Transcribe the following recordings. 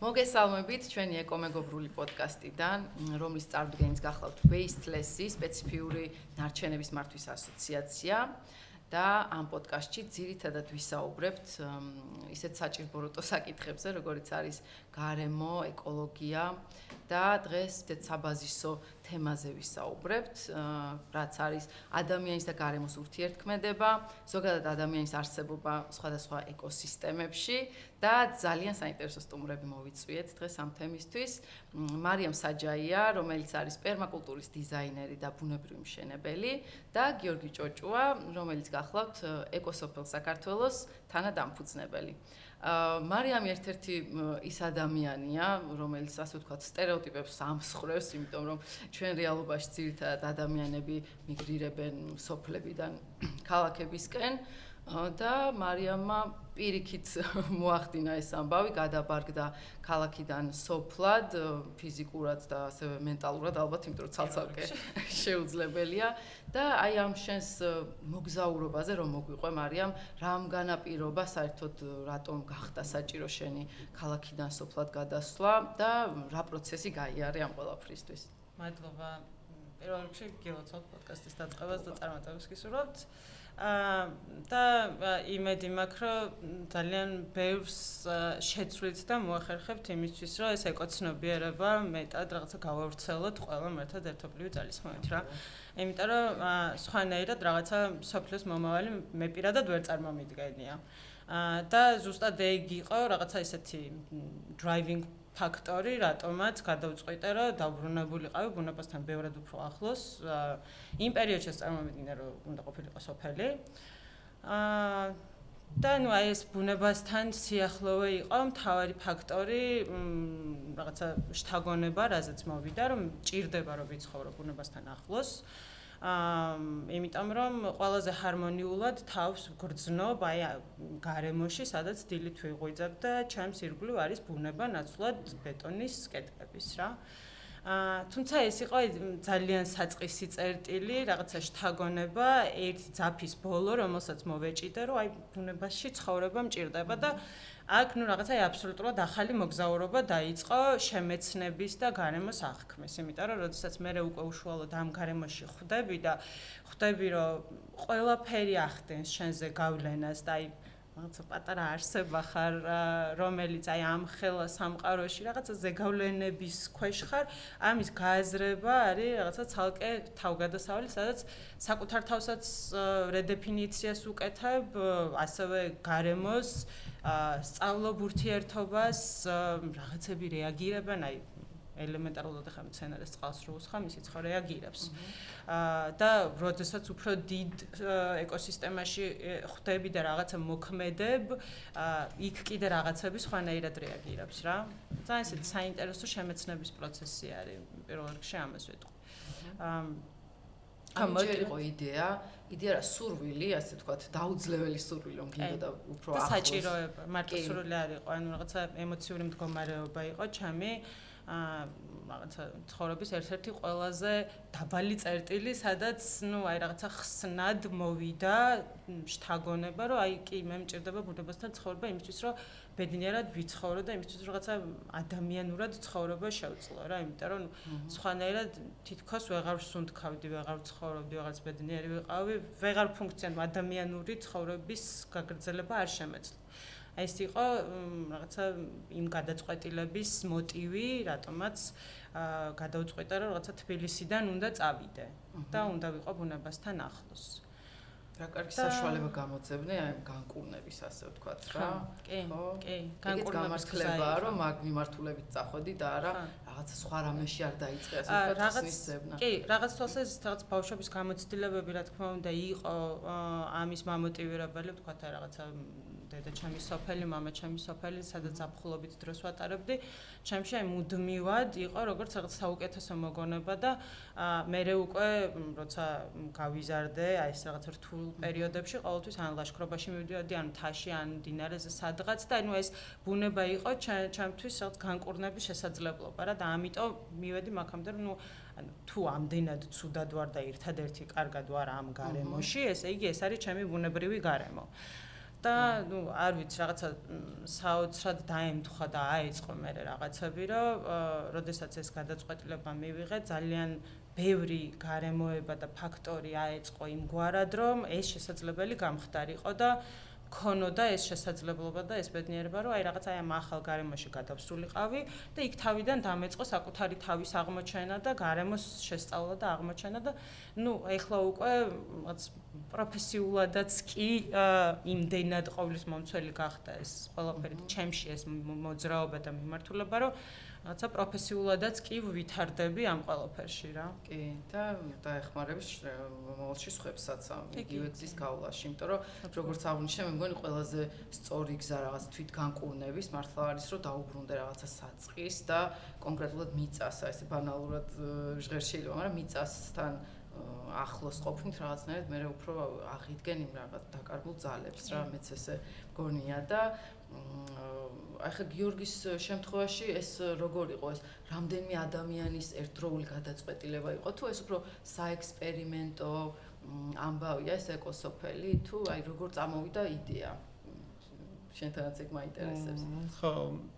მოგესალმებით ჩვენი ეკომეგობრული პოდკასტიდან, რომლის წარდგენის გახლავთ Wasteless-ი, სპეციფიური ნარჩენების მართვის ასოციაცია და ამ პოდკასტში ძირითადად ვისაუბრებთ ისეთ საჭირობროტო საკითხებზე, როგორიც არის გარემო, ეკოლოგია და დღეს საბაზისო თემაზე ვისაუბრებთ, რაც არის ადამიანის და გარემოს ურთიერთქმედება, ზოგადად ადამიანის არსებობა სხვადასხვა ეკოსისტემებში და ძალიან საინტერესო სტუმრები მოვიწვიეთ დღეს ამ თემისთვის. მარიამ საჯაია, რომელიც არის პერმაკულტურის დიზაინერი და ბუნებრივი მშენებელი და გიორგი ჭოჭუა, რომელიც გახლავთ ეკოსოფელ საქართველოს თანადამფუძნებელი. მარიამი ერთ-ერთი ის ადამიანია, რომელიც ასე ვთქვათ, სტერეოტიპებს ამსხვრევს, იმიტომ რომ ჩვენ რეალობაში ძირითადად ადამიანები მიგრირებენ სოფლებიდან ქალაქებისკენ და მარიამმა პირიქით მოახდინა ეს ამბავი, გადაბარგდა ქალაქიდან სოფლად, ფიზიკურად და ასევე მენტალურად, ალბათ, იმიტომ რომ ცალ-ცალკე შეუძლებელია და აი ამ შენს მოგზაურობაზე რომ მოგვიყვე მარიამ, რამ განაპირობა საერთოდ რატომ გახდა საჭირო შენი ქალაქიდან სოფლად გადასვლა და რა პროცესი გაიარე ამ ყველაფრისთვის? მადლობა. პირველ რიგში გილოცავთ პოდკასტის დაწყებას და წარმატებას გისურვებთ. და იმედი მაქვს, რომ ძალიან ბევრს შეცვლით და მოახერხებთ იმისთვის, რომ ეს ეკოცნობიერება მეტად რაღაცა გავავრცელოთ ყველამ ერთად ერთობლივი ძალისხმევით რა. იმიტომ რომ სხვანაირად რაღაცა სოფლის მომავალი მე პირადად ვერ წარმომიდგენია. და ზუსტად ეგ იყო რაღაცა ისეთი driving ფაქტორი, რატომაც გადავწყვიტე, რომ დაუბრუნებულიყავი ბუნებასთან ბევრად უფრო ახლოს. იმ პერიოდში წარმოვიდგინე, რომ უნდა ყოფილიყო სოფელი. და ნუ აი ეს ბუნებასთან სიახლოვე იყო მთავარი ფაქტორი, რაღაცა შთაგონება, რაზეც მოვიდა, რომ ჭირდება რომ ვიცხოვრო ბუნებასთან ახლოს. იმიტომ რომ ყველაზე ჰარმონიულად თავს გრძნობ აი გარემოში, სადაც დილით ვიღვიძებ და ჩემს ირგვლივ არის ბუნება ნაცვლად ბეტონის კედლების რა. თუმცა ეს იყო ძალიან საწყისი წერტილი, რაღაცა შთაგონება, ერთი ძაფის ბოლო, რომელსაც მოვეჭიდე, რომ აი ბუნებაში ცხოვრება მჭირდება და აქ ნუ რაღაცა აბსოლუტურად ახალი მოგზაურობა დაიწყო შემეცნების და გარემოს აღქმის. იმიტომ რომ როდესაც მე უკვე უშუალოდ ამ გარემოში ხვდები და ხვდები, რომ ყველაფერი ახდენს შენზე გავლენას და აი რაღაცა პატარა არსება ხარ, რომელიც აი ამ ხელა სამყაროში რაღაცა ზეგავლენების ქვეშ ხარ, ამის გააზრება არის რაღაცა ცალკე თავგადასავალი, სადაც საკუთარ თავსაც რედეფინიციას უკეთებ, ასევე გარემოს სწავლობ ურთიერთობას, რაღაცები რეაგირებენ, აი ელემენტარულად ახლა მცენარეს წყალს რო უსხა, მისი ცხო რეაგირებს. და როდესაც უფრო დიდ ეკოსისტემაში ხვდები და რაღაცა მოქმედებ, იქ კიდე რაღაცები სხვანაირად რეაგირებს რა. ძალიან ისეთი საინტერესო შემეცნების პროცესი არის, პირველ რიგში ამას ვიტყვი. ამჯერ იყო იდეა რა სურვილი, ასე ვთქვათ, დაუძლეველი სურვილი, რომ გინდა და უფრო ახლოს. და საჭიროება, მარტო სურვილი არ იყო, ანუ რაღაცა ემოციური მდგომარეობა იყო ჩემი. რაღაცა ცხოვრების ერთ-ერთი ყველაზე დაბალი წერტილი, სადაც ნუ აი რაღაცა ხსნად მოვიდა შთაგონება, რომ აი კი მე მჭირდება ბუნებასთან ცხოვრება იმისთვის, რომ ბედნიერად ვიცხოვრო და იმისთვის, რომ რაღაცა ადამიანურად ცხოვრება შევძლო რა, იმიტომ რომ სხვანაირად თითქოს ვეღარ ვსუნთქავდი, ვეღარ ვცხოვრობდი, ვეღარც ბედნიერი ვიყავი, ვეღარ ფუნქციონალ ადამიანური ცხოვრების გაგრძელება არ შემეძლო. ეს იყო რაღაცა იმ გადაწყვეტილების მოტივი, რატომაც გადავწყვიტე, რომ რაღაცა თბილისიდან უნდა წავიდე და უნდა ვიყო ბუნებასთან ახლოს. რა კარგი საშუალება გამოძებნე აი განკურნების, ასე ვთქვათ რა. კი, განკურნების გამართლებაა, რომ მაგ მიმართულებით წახვედი და არა რაღაცა სხვა რამეში არ დაიწყე, ასე ვთქვათ, ხსნის ზებნა. კი, რაღაც თვალსაზრისით რაღაც ბავშვობის გამოცდილებები, რა თქმა უნდა, იყო ამის მამოტივირებელი, ვთქვათ, აი რაღაცა დედა ჩემი სოფელი, მამა ჩემი სოფელი, სადაც ზაფხულობით დროს ვატარებდი. ჩემში აი მუდმივად იყო როგორც რაღაც საუკეთესო მოგონება და მერე უკვე როცა გავიზარდე, აი ეს რაღაც რთულ პერიოდებში ყოველთვის ან ლაშქრობაში მივიდიოდი, ან მთაში, ან მდინარეზე სადღაც და ანუ ეს ბუნება იყო ჩემთვის რაღაც განკურნების შესაძლებლობა რა და ამიტომ მივედი მაგამდე რომ ნუ თუ ამდენად ცუდად ვარ და ერთადერთი კარგად ვარ ამ გარემოში, ესე იგი ეს არის ჩემი ბუნებრივი გარემო. და ნუ არ ვიცი რაღაცა საოცრად დაემთხვა და აეწყო მე რაღაცები რომ როდესაც ეს გადაწყვეტილება მივიღე ძალიან ბევრი გარემოება და ფაქტორი აეწყო იმგვარად რომ ეს შესაძლებელი გამხდარიყო და ქონოდა ეს შესაძლებლობა და ეს ბედნიერება რომ აი რაღაც აი ამ ახალ გარემოში გადავსულიყავი და იქ თავიდან დამეწყო საკუთარი თავის აღმოჩენა და გარემოს შესწავლა და აღმოჩენა და ნუ ეხლა უკვე რაღაც პროფესიულადაც კი იმდენად ყოვლის მომცველი გახდა ეს ყველაფერი ჩემში ეს მოძრაობა და მიმართულება რომ რაღაცა პროფესიულადაც კი ვითარდები ამ ყველაფერში რა. კი, და დაეხმარების მომავალში სხვებსაც ამ იგივე გზის გავლაში, იმიტომ რომ როგორც აღნიშნე, მე მგონი ყველაზე სწორი გზა რაღაც თვითგანკურნების მართლა არის, რომ დაუბრუნდე რაღაცა საწყის და კონკრეტულად მიწასა, ესე ბანალურად ჟღერ შეიძლება, მაგრამ მიწასთან ახლოს ყოფნით რაღაცნაირად მე უფრო აღიდგენ იმ რაღაც დაკარგულ ძალებს რა, მეც ესე მგონია და აი ხა გიორგის შემთხვევაში ეს როგორ იყო ეს რამდენიმე ადამიანის ერთდროული გადაწყვეტილება იყო თუ ეს უფრო საექსპერიმენტო ამბავია ეს ეკოსოფელი თუ აი როგორ წამოვიდა იდეა შენთანაც ეგ მაინტერესებს ხო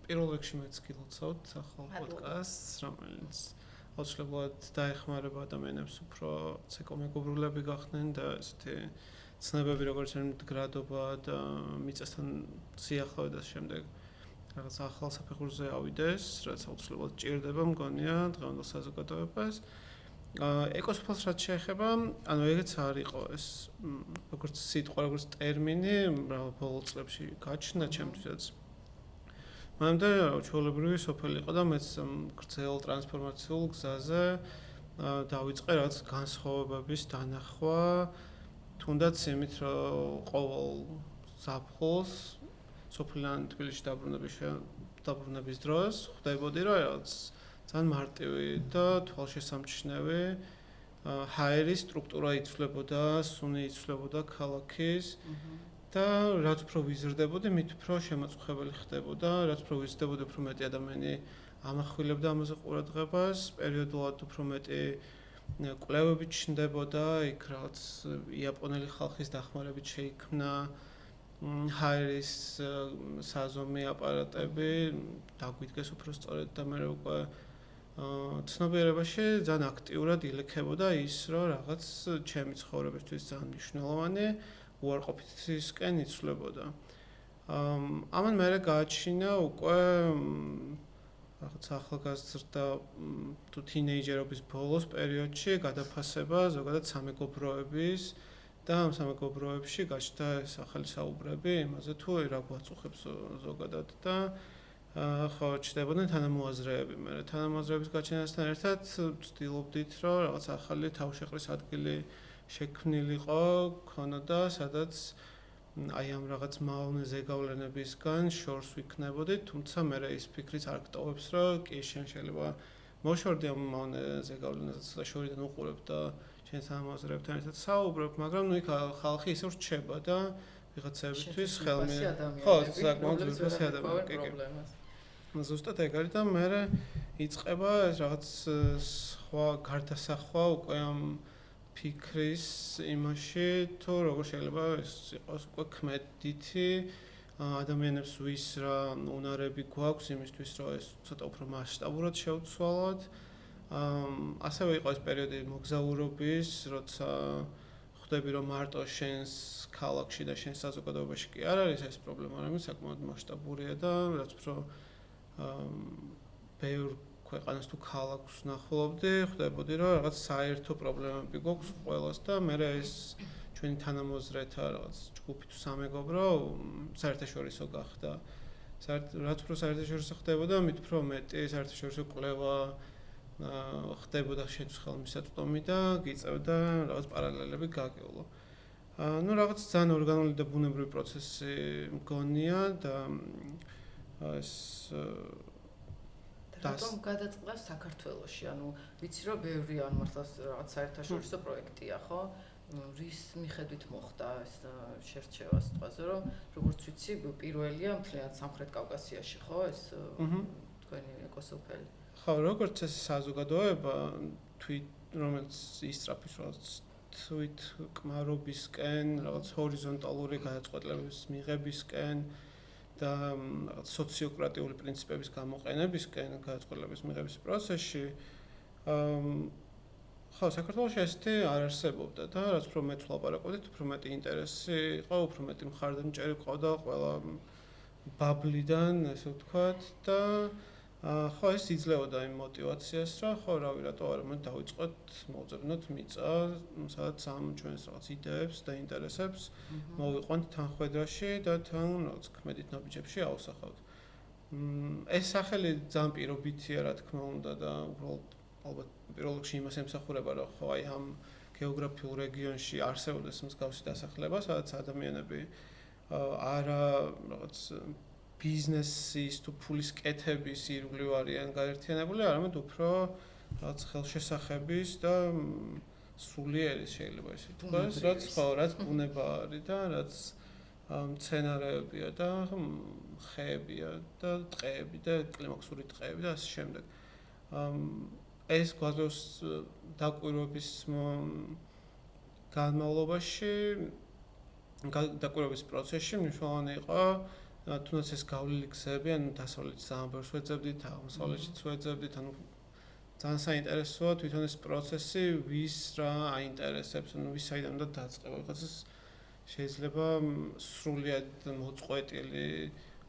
პირველ რიგში მეც გილოცავთ ახალ პოდკასტს რომელიც აუცილებლად დაეხმარება ადამიანებს უფრო ეკომეგობრულები გახდნენ და ესეთი ცნებები როგორც არის მდგრადობა და მიწასთან სიახლოვე და შემდეგ რაღაც ახალ საფეხურზე ავიდეს, რაც აუცილებლად ჭირდება მგონია დღევანდელ საზოგადოებას. ეკოსოფელს რაც შეეხება, ანუ ეგეც არ იყო ეს როგორც სიტყვა, როგორც ტერმინი, ბოლო წლებში გაჩნდა ჩემთვისაც. მანამდე ჩვეულებრივი სოფელი იყო და მეც გრძელ ტრანსფორმაციულ გზაზე დავიწყე რაც განსხვავებების დანახვა თუნდაც იმით რომ ყოველ ზაფხულს სოფლიდან თბილისში დაბრუნების დროს ხვდებოდი რომ რაღაც ძალიან მარტივი და თვალშესამჩნევი ჰაერის სტრუქტურა იცვლებოდა, სუნი იცვლებოდა ქალაქის და რაც უფრო ვიზრდებოდი, მით უფრო შემაწუხებელი ხდებოდა, რაც უფრო ვიზრდებოდი, უფრო მეტი ადამიანი ამახვილებდა ამაზე ყურადღებას, პერიოდულად უფრო მეტი კვლევები ჩნდებოდა, იქ რაც იაპონელი ხალხის დახმარებით შეიქმნა ჰაერის საზომი აპარატები, დაგვიდგეს უფრო სწორედ და მე უკვე ცნობიერებაში ძალიან აქტიურად ილექებოდა ის, რომ რაღაც ჩემი ცხოვრებისთვის ძალიან მნიშვნელოვანი უარყოფითისკენ იცვლებოდა. ამან მერე გააჩინა უკვე რაღაც ახალგაზრდა თუ თინეიჯერობის ბოლოს პერიოდში გადაფასება ზოგადად სამეგობროების და ამ სამეგობროებში გაჩნდა ეს ახალი საუბრები იმაზე თუ რა გვაწუხებს ზოგადად და ხო ჩნდებოდნენ თანამოაზრეები. მე თანამოაზრეების გაჩენასთან ერთად ვცდილობდით რომ რაღაც ახალი თავშეყრის ადგილი შექმნილიყო, ქონოდა, სადაც აი ამ რაღაც მავნე ზეგავლენებისგან შორს ვიქნებოდით, თუმცა მე ის ფიქრიც არ გტოვებს, რომ კი შეიძლება მოშორდი ამ მავნე ზეგავლენასაც და შორიდან უყურებ და შენ თანამოაზრეებთან ერთად საუბრობ, მაგრამ ნუ იქ ხალხი ისევ რჩება და ვიღაცებისთვის ხელმე ხო, საკმაოდ ძვირფასი ადამიანები. ზუსტად ეგ არის და მე იწყება ეს რაღაც სხვა გარდასახვა უკვე ამ ფიქრის იმაში თუ როგორ შეიძლება ეს იყოს უკვე ქმედითი ადამიანებს ვის რა უნარები გვაქვს იმისთვის რომ ეს ცოტა უფრო მასშტაბურად შევცვალოთ. ასევე იყო ეს პერიოდი მოგზაურობის, როცა ხვდები რომ მარტო შენს ქალაქში და შენს საზოგადოებაში კი არ არის ეს პრობლემა, მაგრამ საკმაოდ მასშტაბურია და რაც უფრო ბევრ ქვეყანას თუ ქალაქს ნახულობდი, ხვდებოდი რომ რაღაც საერთო პრობლემები გვაქვს ყველას და მე ეს ჩვენი თანამოაზრეთა რაღაც ჯგუფი თუ სამეგობრო საერთაშორისო გახდა. რაც უფრო საერთაშორისო ხდებოდა, მით უფრო მეტი საერთაშორისო კვლევა ხდებოდა შენც ხელმისაწვდომი და გიწევდა რაღაც პარალელები გაგევლო. ნუ რაღაც ძალიან ორგანული და ბუნებრივი პროცესი მგონია და ეს რატომ გადაწყდა საქართველოში? ანუ ვიცი რომ ბევრი ან მართლა რაღაც საერთაშორისო პროექტია, ხო? რის მიხედვით მოხდა ეს შერჩევა სიტყვაზე, რომ როგორც ვიცი, პირველია მთლიანად სამხრეთ კავკასიაში, ხო, ეს თქვენი ეკოსოფელი. ხო, როგორც ეს საზოგადოება თვით რომელიც ისწრაფის რაღაც თვით კმარობისკენ, რაღაც ჰორიზონტალური გადაწყვეტილებების მიღებისკენ და რაღაც სოციოკრატიული პრინციპების გამოყენებისკენ გადაწყვეტილების მიღების პროცესში ხო, საქართველოში ესეთი არ არსებობდა და რაც უფრო მეც ვლაპარაკობდით, უფრო მეტი ინტერესი იყო, უფრო მეტი მხარდამჭერი ყავდა ყველა ბაბლიდან, ესე ვთქვათ და ხო, ეს იძლეოდა იმ мотиваციას, რომ ხო, რავი, რატო არა, მე დავიწყოთ, მოვძებნოთ მიწა, სადაც ამ ჩვენს რაღაც იდეებს და ინტერესებს მოვიყვანთ თანხმედაში და თან რაღაც ქმედით ნაბიჯებში ავსახავთ. ეს სახელი ძალიან პირობითია, რა თქმა უნდა და უბრალოდ ალბათ პირველ რიგში იმას ემსახურება, რომ ხო, აი ამ გეოგრაფიულ რეგიონში არსებობს მსგავსი დასახლება, სადაც ადამიანები არა რაღაც ბიზნესის თუ ფულის კეთების ირგვლივ არიან გაერთიანებული, არამედ უფრო რაღაც ხელშესახების და სულიერის შეიძლება ისე თქვას, რაც ბუნება არის და რაც მცენარეებია და ხეებია და ტყეები და კლიმაქსური ტყეები და ასე შემდეგ. ეს გვაძლევს დაკვირვების განმავლობაში, დაკვირვების პროცესში მნიშვნელოვანი იყო თუნდაც ეს გავლილი გზები, ანუ დასავლეთით ძალიან ბევრს ვეძებდით, აღმოსავლეთით ვეძებდით, ანუ ძალიან საინტერესოა თვითონ ეს პროცესი, ვის რა აინტერესებს, ანუ ვის საიდან უნდა დაწყება. ვიღაცას შეიძლება სრულიად მოწყვეტილი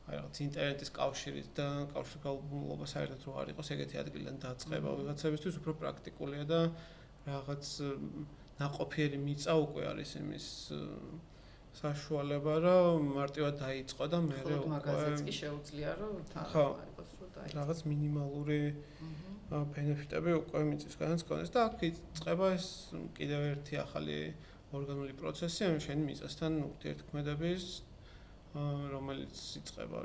აი რაღაც ინტერნეტის კავშირით და კავშირგაბმულობა საერთოდ რო არ იყოს ეგეთი ადგილიდან დაწყება. ვიღაცებისთვის უფრო პრაქტიკულია და რაღაც ნაყოფიერი მიწა უკვე არის იმის საშუალება, რომ მარტივად დაიწყო და მე უკვე მაგაზეც კი შეუძლია რომ იყოს რომ დაიწყო. რაღაც მინიმალური ბენეფიტები უკვე მიწისგანაც გქონდეს და აქ იწყება ეს კიდევ ერთი ახალი ორგანული პროცესი, ანუ შენი მიწასთან ურთიერთქმედების რომელიც იწყება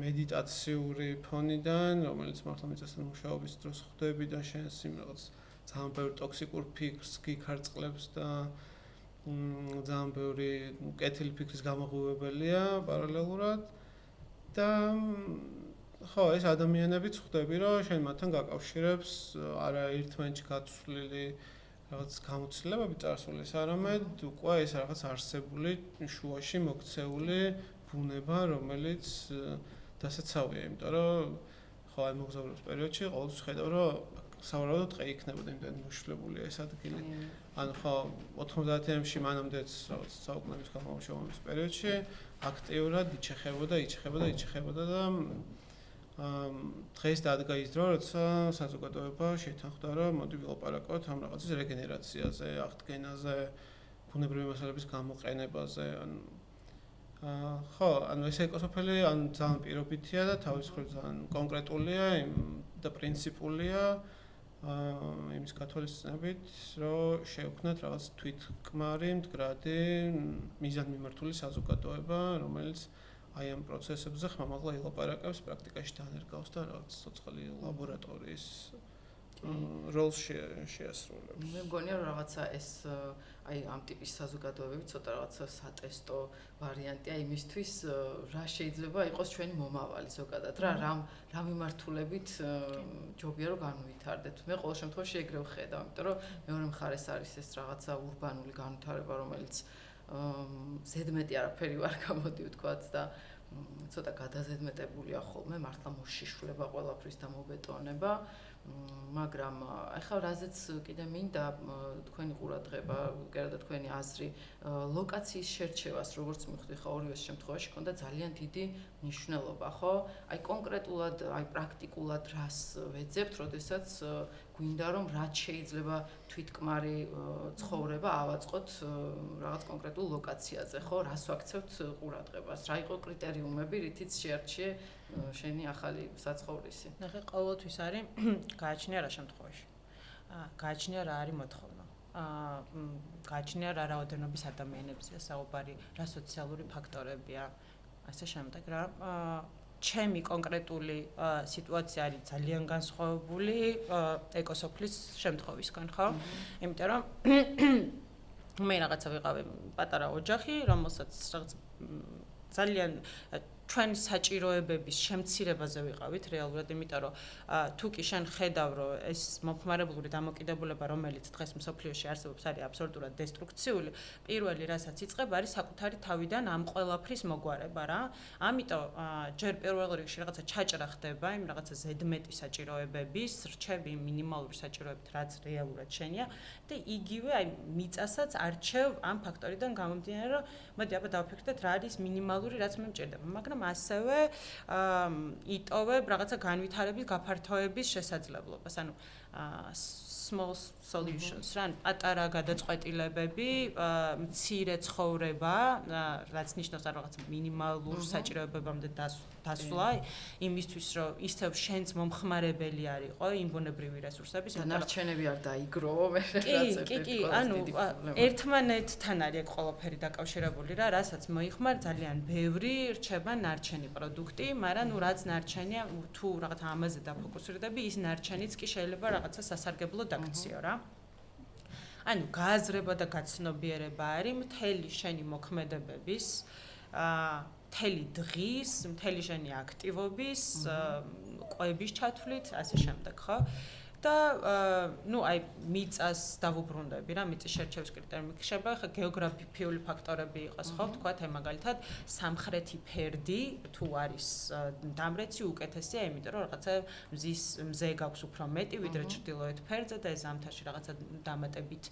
მედიტაციური ფონიდან, რომელიც მართლა მიწასთან მუშაობის დროს ხდები და შენს იმ რაღაც ძალიან ბევრი ტოქსიკურ ფიქრს გიქარწყლებს და ძალიან ბევრი კეთილი ფიქრის გამოღვივებელია პარალელურად და ხო, ეს ადამიანებიც ხვდები, რომ შენ მათთან გაკავშირებს არა ერთმანეთში გაცვლილი რაღაც გამოცდილებები წარსულის, არამედ უკვე ეს რაღაც არსებული შუაში მოქცეული ბუნება, რომელიც დასაცავია, იმიტომ რომ ხო, აი მოგზაურობის პერიოდში ყოველთვის ხედავ, რომ სავარაუდოდ ტყე იქნებოდა, იმდენ მოშლებულია ეს ადგილი. ანუ ხო, 90-იანებში მანამდეც რაღაც საუკუნეების განმავლობაში ომების პერიოდში აქტიურად იჩეხებოდა და დღეს დადგა ის დრო, როცა საზოგადოება შეთანხმდა, რომ მოდი ვილაპარაკოთ ამ რაღაცის რეგენერაციაზე, აღდგენაზე, ბუნებრივი მასალების გამოყენებაზე, ანუ ხო, ანუ ეს ეკოსოფელი ან ძალიან პირობითია და თავის მხრივ ძალიან კონკრეტულია და პრინციპულია იმის გათვალისწინებით, რომ შევქმნათ რაღაც თვითკმარი, მდგრადი, მიზანმიმართული საზოგადოება, რომელიც აი ამ პროცესებზე ხმამაღლა ილაპარაკებს, პრაქტიკაში დანერგავს და რაღაც ცოცხალი ლაბორატორიის როლს შეასრულებს. მე მგონია რომ რაღაცა ეს აი ამ ტიპის საზოგადოებები ცოტა რაღაცა სატესტო ვარიანტია იმისთვის რა შეიძლება იყოს ჩვენი მომავალი ზოგადად რა მიმართულებით ჯობია რომ განვითარდეთ. მე ყოველ შემთხვევაში ეგრევე ხედავ, იმიტომ რომ მეორე მხარეს არის ეს რაღაცა ურბანული განვითარება, რომელიც ზედმეტი არაფერი ვარ გამოდი ვთქვათ და ცოტა გადაზედმეტებულია ხოლმე, მართლა მოშიშვლება ყველაფრის და მობეტონება. მაგრამ ახლა რაზეც კიდე მინდა თქვენი ყურადღება, გერდა თქვენი აზრი, ლოკაციის შერჩევას, როგორც მივხვდი ხო ორივე შემთხვევაში ქონდა ძალიან დიდი მნიშვნელობა, ხო? აი კონკრეტულად, აი პრაქტიკულად რას ვეძებთ, როდესაც გვინდა რომ რაც შეიძლება თვითკმარი ცხოვრება ავაწყოთ რაღაც კონკრეტულ ლოკაციაზე, ხო? რას ვაქცევთ ყურადღებას? რა იყო კრიტერიუმები, რითიც შეარჩიე შენი ახალი საცხოვრისი? ნახე, ყოველთვის არის გააჩნია რა შემთხვევაში. გააჩნია რა არის მოთხოვნა. გააჩნია რა რაოდენობის ადამიანებზეა საუბარი, რა სოციალური ფაქტორებია, ასე შემდეგ რა. ჩემი კონკრეტული სიტუაცია არის ძალიან განსხვავებული ეკოსოფლის შემთხვევისგან, ხო? იმიტომ რომ მე რაღაცა ვიყავი პატარა ოჯახი, რომელსაც რაღაც ძალიან ჩვენი საჭიროებების შემცირებაზე ვიყავით რეალურად, იმიტომ რომ თუ კი შენ ხედავ, რომ ეს მომხმარებლური დამოკიდებულება, რომელიც დღეს მსოფლიოში არსებობს, არის აბსოლუტურად დესტრუქციული, პირველი რასაც იწყებ, არის საკუთარი თავიდან ამ ყველაფრის მოგვარება რა. ამიტომ ჯერ პირველ რიგში რაღაცა ჩაჭრა ხდება იმ რაღაცა ზედმეტი საჭიროებების, რჩები მინიმალური საჭიროებით, რაც რეალურად შენია და იგივე აი მიწასაც არჩევ ამ ფაქტორიდან გამომდინარე, რომ მოდი აბა დავფიქრდეთ რა არის მინიმალური, რაც მე მჭირდება, მაგრამ ასევე იტოვებ რაღაცა განვითარების, გაფართოების შესაძლებლობას, ანუ small solutions, რა, პატარა გადაწყვეტილებები, მცირე ცხოვრება, რაც ნიშნავს რაღაც მინიმალურ საჭიროებებამდე დასვლა, იმისთვის რომ ისევ შენც მომხმარებელი არისო იმ ბუნებრივი რესურსების, დანარჩენები არ დაიგროვო მე რაც კი, ანუ ერთმანეთთან არის ეგ ყველაფერი დაკავშირებული რა, რასაც მოიხმარ ძალიან ბევრი რჩება ნარჩენი პროდუქტი, მაგრამ ნუ რაც ნარჩენია, თუ რაღაც ამაზე დაფოკუსირდები, ის ნარჩენიც კი შეიძლება რაღაცა სასარგებლო დაქციო რა. ანუ გააზრება და გაცნობიერება არის მთელი შენი მოქმედებების, მთელი დღის, მთელი შენი აქტივობის, ყვების ჩათვლით, ასე შემდეგ, ხო? და ნუ აი მიწას დავუბრუნდები რა, მიწის შერჩევის კრიტერიუმი ხდება, ხა გეოგრაფიული ფაქტორები იყოს, ხო, თქვათ, აი მაგალითად, სამხრეთი ფერდი თუ არის დამრეცი უკეთესია, იმიტომ რომ რაღაცა მზე გაქვს უფრო მეტი, ვიდრე ჩრდილოეთ ფერდზე და ეს ზამთარში რაღაცა დამატებით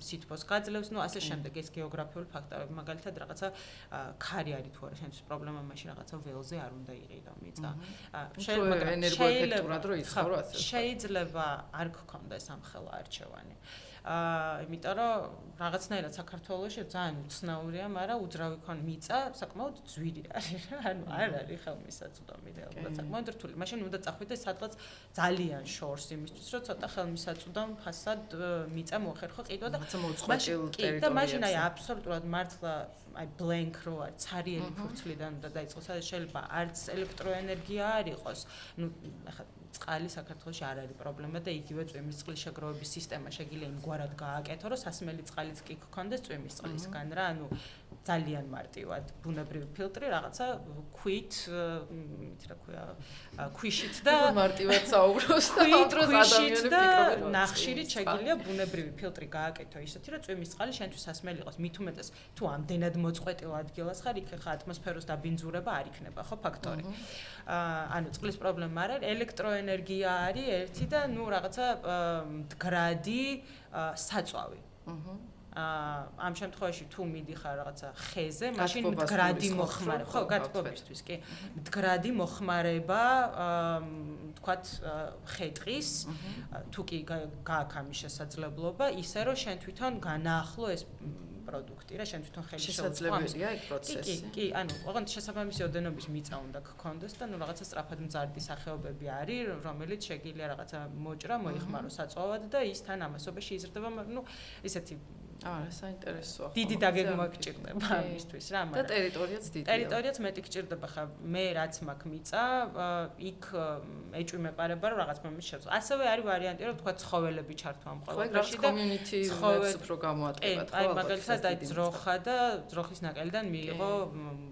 სითბოს გაძლევს, ნუ ასე შემდეგ, ეს გეოგრაფიული ფაქტორები, მაგალითად, რაღაცა ქარი არის თუ არა შენთვის პრობლემა, მაშინ რაღაცა ველზე არ უნდა იყიდო მიწა. შეიძლება ენერგოეფექტურად რო იცხოვრო ასე. შეიძლება არ გქონდეს ამ ხელა არჩევანი. იმიტომ რომ რაღაცნაირად საქართველოში ძალიან უცნაურია, მაგრამ უძრავი ქონ მიწა საკმაოდ ძვირი არის რა. ანუ არ არის ხელმისაწვდომი რეალურად საკმაოდ რთული. მაშინ უნდა წახვიდე სადღაც ძალიან შორს იმისთვის, რომ ცოტა ხელმისაწვდომ ფასად მიწა მოახერხო ყიდვა და მოუწყოჭილ ტერიტორიებზე. და მაშინ აი აბსოლუტურად მართლა აი blank რო არის, ცარიელი ფურცლიდან უნდა დაიწყოს, სადაც შეიძლება არც ელექტროენერგია არ იყოს. ნუ ახლა წყალი საქართველოში არ არის პრობლემა და იგივე წვიმის წყლის შეგროვების სისტემა შეგიძლია იმგვარად გააკეთო, რომ სასმელი წყალიც კი გქონდეს წვიმის წყლისგან რა, ანუ ძალიან მარტივად ბუნებრივი ფილტრი რაღაცა ქვით, ითი რა ქვია, ქვიშით და მარტივად საუბრობს და უდროს ადამიანები ფიქრობენ ნახშირით შეგიძლია ბუნებრივი ფილტრი გააკეთო ისეთი, რომ წვიმის წყალი შენთვის სასმელი იყოს, მით უმეტეს თუ ამდენად მოწყვეტილ ადგილას ხარ, იქ ხა ატმოსფეროს დაბინძურება არ იქნება, ხო, ფაქტორი. ანუ წყლის პრობლემა არ არის, ელექტროენერგია არის ერთი და ნუ რაღაცა მდგრადი საწვავი. ამ შემთხვევაში თუ მიდიხარ რაღაცა ხეზე, მაშინ მდგრადი მოხმარება, ხო, გათბობისთვის კი. მდგრადი მოხმარება, თქვათ, ხე-ტყის, თუ კი გააქვს ამის შესაძლებლობა, ისე რომ შენ თვითონ განაახლო ეს პროდუქტი რა, შენ თვითონ ხელი შესაძლებელია ეგ პროცესი. კი, ანუ ოღონდ შესაბამისი ოდენობის მიწა უნდა გქონდეს და ნუ რაღაცა სწრაფად მზარდი სახეობები არის, რომელიც შეგიძლია რაღაცა მოჭრა, მოიხმარო საწვავად და ის თან ამასობაში იზრდება, ნუ ისეთი არა, საინტერესოა. დიდი დაგეგმა გჭირდება ამისთვის რა, მაგრამ და ტერიტორიაც დიდია. ტერიტორიაც მეტი გჭირდება ხა, მე რაც მაქვს მიწა, იქ ეჭვი მეყარება რომ რაღაც მომის შეძლო. ასევე არის ვარიანტი რომ თქვა ცხოველები ჩართო ამ ყველაფერში და community-ს უფრო გამოატყევათ, ხო? აი, მაგალითად აი ძროხა და ძროხის ნაკელიდან მიიღო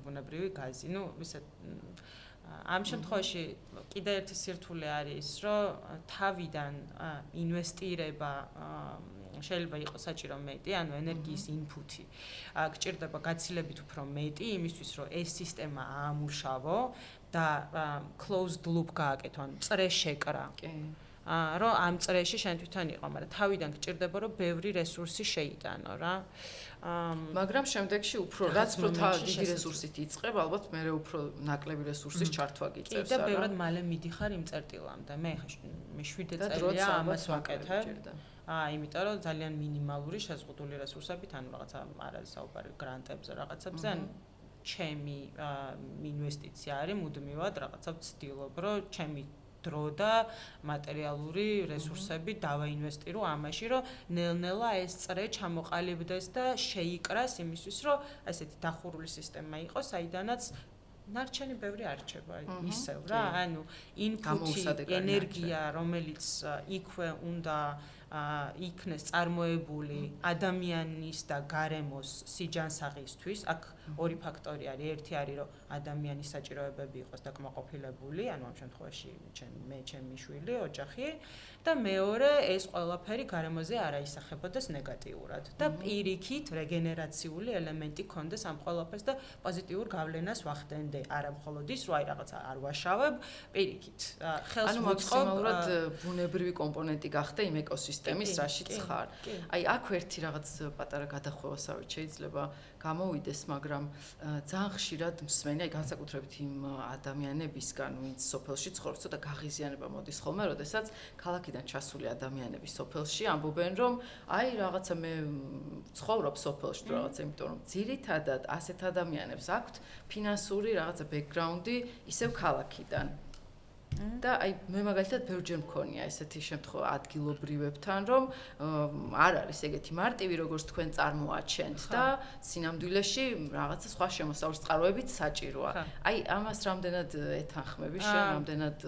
ბუნებრივი გაზი. ნუ ისე ამ შემთხვევაში კიდე ერთი სირთულე არის ის, რომ თავიდან ინვესტირება შეიძლება იყოს საჭირო მეტი, ანუ ენერგიის ინფუთი. გჭირდება გაცილებით უფრო მეტი იმისთვის, რომ ეს სისტემა აამუშავო და closed loop გააკეთო, ანუ წრე შეკრა. კი. რომ ამ წრეში შენ თვითონ იყო, მაგრამ თავიდან გჭირდება, რომ ბევრი რესურსი შეიტანო რა. მაგრამ შემდეგში უფრო რაც უფრო დიდი რესურსით იწყებ, ალბათ მე უფრო ნაკლები რესურსის ჩართვა გიწევს არა. კი და ბევრად მალე მიდიხარ იმ წერტილამდე. მე 7 წელია ამას ვაკეთებ. იმიტომ რომ ძალიან მინიმალური შეზღუდული რესურსებით, ანუ რაღაცა არ არის საუბარი გრანტებზე, რაღაცებზე, ანუ ჩემი ინვესტიცია არის მუდმივად რაღაცა ვცდილობ, რომ ჩემი დრო და მატერიალური რესურსები დავაინვესტირო ამაში, რომ ნელ-ნელა ეს წრე ჩამოყალიბდეს და შეიკრას იმისთვის, რომ ესეთი დახურული სისტემა იყოს, საიდანაც ნარჩენი ბევრი არჩება ისევ რა, ანუ ინფუტი, ენერგია, რომელიც იქვე უნდა იქნეს წარმოებული ადამიანის და გარემოს სიჯანსაღისთვის. აქ ორი ფაქტორი არის. ერთი არის, რომ ადამიანის საჭიროებები იყოს დაკმაყოფილებული, ანუ ამ შემთხვევაში მე, ჩემი შვილი, ოჯახი და მეორე ეს ყველაფერი გარემოზე არ აისახებოდეს ნეგატიურად და პირიქით რეგენერაციული ელემენტი ქონდეს ამ ყველაფერს და პოზიტიურ გავლენას ვახდენდე. არა მხოლოდ ის, რომ აი რაღაცა არ ვაშავებ, პირიქით. ხელს ანუ მაქსიმალურად ბუნებრივი კომპონენტი გახდა იმ ეკოსისტემის, რაშიც ხარ. აი აქ ერთი რაღაც პატარა გადახვევასავით შეიძლება გამოვიდეს, მაგრამ ძალიან ხშირად მსმენი, აი განსაკუთრებით იმ ადამიანებისგან, ვინც სოფელში ცხოვრობს, ცოტა გაღიზიანება მოდის ხოლმე, როდესაც ქალაქიდან ჩასული ადამიანები სოფელში ამბობენ, რომ აი რაღაცა მე ცხოვრობ სოფელში თუ რაღაცა, იმიტომ რომ ძირითადად ასეთ ადამიანებს აქვთ ფინანსური რაღაცა ბექგრაუნდი ისევ ქალაქიდან. და აი მე მაგალითად ბევრჯერ მქონია ესეთი შემთხვევა ადგილობრივებთან, რომ არ არის ეგეთი მარტივი, როგორც თქვენ წარმოაჩენთ და სინამდვილეში რაღაცა სხვა შემოსავლის წყაროებიც საჭიროა. აი ამას რამდენად ეთანხმები შენ, რამდენად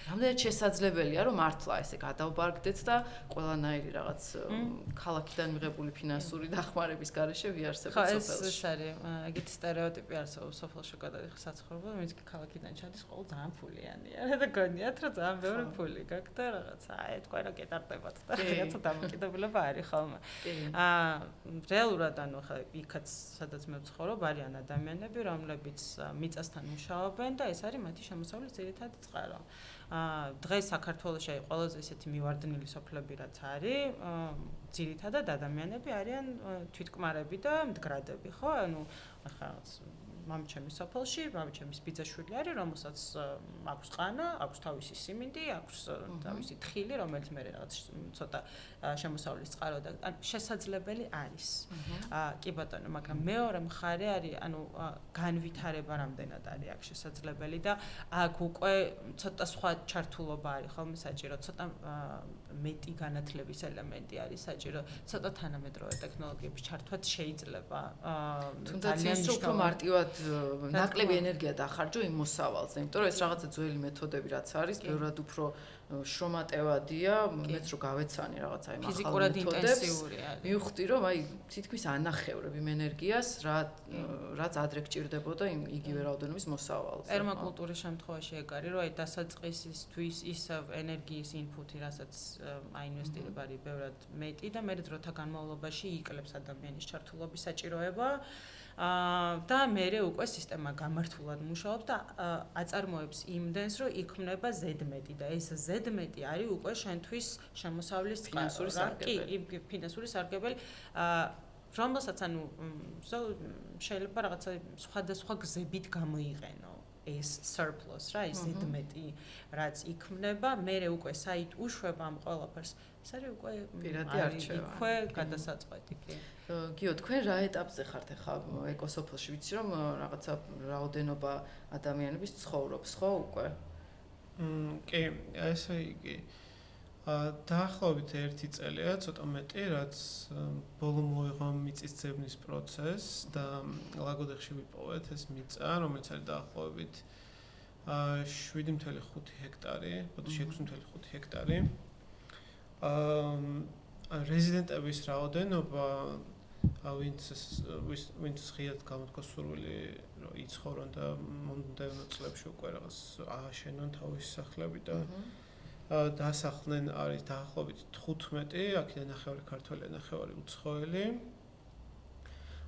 შესაძლებელია, რომ მართლა ესე გადავბარგდეთ და ყველანაირი რაღაც ქალაქიდან მიღებული ფინანსური დახმარების გარეშე ვიარსებოთ სოფელში. ხო, ეს არის ეგეთი სტერეოტიპი არსებობს სოფელში გადაიხ საცხოვრებლად, ვინც ქალაქიდან ჩადის, ყოველ ძალიან ფულიანია და გონიათ, რომ ძალიან ბევრი ფული გაქვს და რაღაცა აი თქვენ რა კეტარდებათ და რაღაცა დამოკიდებულება არის ხოლმე. რეალურად ანუ ხა იქაც სადაც მე ვცხოვრობ, არიან ადამიანები, რომლებიც მიწასთან მუშაობენ და ეს არის მათი შემოსავლის ძირითადი წყარო. დღეს საქართველოში აი ყველაზე ისეთი მივარდნილი სოფლები რაც არის, ძირითადად ადამიანები არიან თვითკმარები და მდგრადები, ხო? ანუ ახლა მამჩემის სოფელში, მამჩემის ბიძაშვილი არის, რომელსაც აქვს ყანა, აქვს თავისი სიმინდი, აქვს თავისი თხილი, რომელიც მე რაღაც ცოტა შემოსავლის წყარო და ან შესაძლებელი არის. კი ბატონო, მაგრამ მეორე მხარე არის, ანუ განვითარება რამდენად არის აქ შესაძლებელი და აქ უკვე ცოტა სხვა ჩართულობა არის ხოლმე საჭირო, ცოტა მეტი განათლების ელემენტი არის საჭირო, ცოტა თანამედროვე ტექნოლოგიების ჩართვაც შეიძლება. თუნდაც ის უფრო მარტივად ნაკლები ენერგია დახარჯო იმ მოსავალზე, იმიტომ რომ ეს რაღაცა ძველი მეთოდები რაც არის, ბევრად უფრო შრომატევადია, მეც რო გავეცანი რაღაცა იმ ახალ მეთოდებს. მივხვდი რომ აი თითქმის ანახევრებ იმ ენერგიას, რაც ადრე გჭირდებოდა იმ იგივე რაოდენობის მოსავალზე. პერმაკულტურის შემთხვევაში ეგ არის, რომ აი დასაწყისისთვის ისევ ენერგიის ინფუტი, რასაც აინვესტირება არის ბევრად მეტი და მე დროთა განმავლობაში იკლებს ადამიანის ჩართულობის საჭიროება. და მერე უკვე სისტემა გამართულად მუშაობს და აწარმოებს იმდენს, რომ იქმნება ზედმეტი და ეს ზედმეტი არის უკვე შენთვის შემოსავლის ფინანსური სარგებელი. კი, ფინანსური სარგებელი, რომელსაც ანუ შეიძლება რაღაცა სხვადასხვა გზებით გამოიყენო ეს surplus რა, ეს ზედმეტი რაც იქმნება, მერე უკვე საით უშვება ამ ყველაფერს. ეს არის უკვე პირადი არჩევა. იქვე გადასაწყვეტი, კი. გიო, თქვენ რა ეტაპზე ხართ ახლა ეკოსოფელში? ვიცი რომ რაღაცა რაოდენობა ადამიანების ცხოვრობს, ხო უკვე? კი, ესე იგი. დაახლოებით 1 წელია, ცოტა მეტი, რაც ბოლო მოიღო მიწის ძებნის პროცესს და ლაგოდეხში ვიპოვეთ ეს მიწა, რომელიც არის დაახლოებით 7.5 ჰექტარი, ბოდიში 6.5 ჰექტარი. რეზიდენტების რაოდენობა ვინც ღიად გამოთქვა სურვილი რომ იცხოვრონ და მომდევნო წლებში უკვე რაღაც ააშენონ თავისი სახლები და დასახლდნენ არის დაახლოებით 15, აქედან ნახევარი ქართველი, ნახევარი უცხოელი.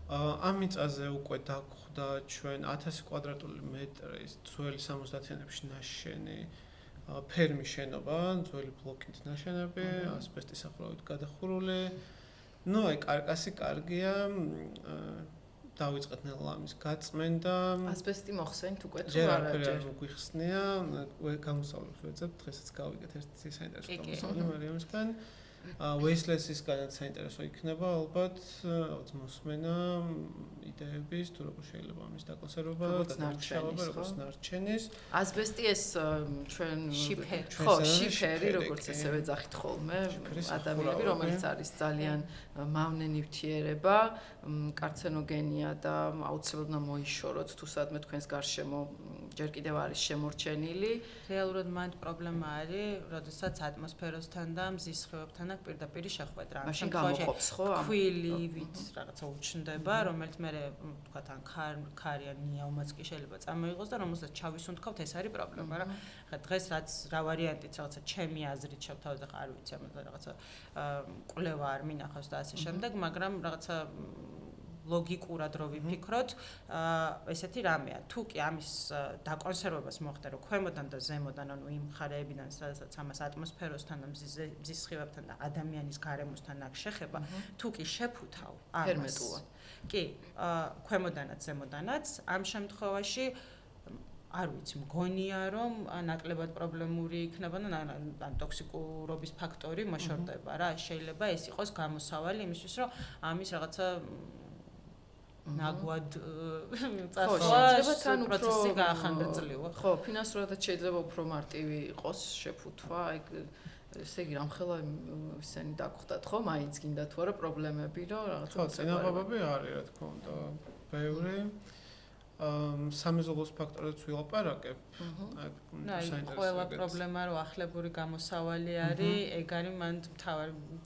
ამ მიწაზე უკვე დაგხვდა ჩვენ 1000 კვადრატული მეტრის ძველი 70-იანებში ნაშენი ფერმის შენობა, ძველი ბლოკით ნაშენები, ასბესტის სახურავით გადახურული. ნუ აი კარკასი კარგია, დავიწყეთ ნელა ამის გაწმენდა. ასბესტი მოხსენით უკვე თუ არა? ჯერ გვიხსნია, გამოსავლებს ვეძებ, დღესაც გავიგეთ ერთი საინტერესო გამოსავალი მარიამისგან. Waste-less-ისგანაც საინტერესო იქნება ალბათ, რაღაც მოსმენა, იდეების, თუ როგორ შეიძლება ამის დაკონსერვება, როგორც ნარჩენის. ასბესტი ეს ჩვენ შიფერი. ხო, შიფერი, როგორც ესე ვეძახით ხოლმე, ადამიანები, რომელიც არის ძალიან მავნე ნივთიერება, კარცენოგენია და აუცილებლად უნდა მოიშოროთ, თუ სადმე თქვენს გარშემო ჯერ კიდევ არის შემორჩენილი. რეალურად მანდ პრობლემა არის, როდესაც ატმოსფეროსთან და მზის სხივებთან და აქ პირდაპირ შეხვედრა. მაშინ გამოყოფს ხო? ქვილივით რაღაცა უჩნდება, რომელიც მე ვთქვათ ან ქარი ან ნიაუმაც კი შეიძლება წამოიღოს და რომელსაც ჩავისუნთქავთ, ეს არის პრობლემა რა. ხა დღეს რაც რა ვარიანტიც რაღაცა ჩემი აზრით შევთავაზე, ხა არ ვიცი, ამაზე რაღაცა კვლევა არ მინახავს და ასე შემდეგ, მაგრამ რაღაცა ლოგიკურად რო ვიფიქროთ, ესეთი რამეა. თუ კი ამის დაკონსერვებას მოხდა, რომ ქვემოდან და ზემოდან, ანუ იმ მხარეებიდან, სადაც ამას ატმოსფეროსთან და მზის სხივებთან და ადამიანის გარემოსთან აქვს შეხება, თუ კი შეფუთავ ამას. კი, ქვემოდანაც, ზემოდანაც, ამ შემთხვევაში არ ვიცი, მგონია რომ ნაკლებად პრობლემური იქნება და ან ტოქსიკურობის ფაქტორი მოშორდება რა. შეიძლება ეს იყოს გამოსავალი იმისთვის, რომ ამის რაღაცა ნაგვად წასვლა პროცესი გაახანგრძლივო. ხო, ფინანსურადაც შეიძლება უფრო მარტივი იყოს შეფუთვა, ეგ ესე იგი რამხელა ისინი დაგხვდათ ხო, მაინც გინდა თუ არა პრობლემები, რომ რაღაცა ხო, წინაღობები არის, რა თქმა უნდა, ბევრი. სამეზობლოს ფაქტორებს ვილაპარაკებ. აი, ყველა პრობლემა რო ახლებური გამოსავალი არის, ეგ არის მან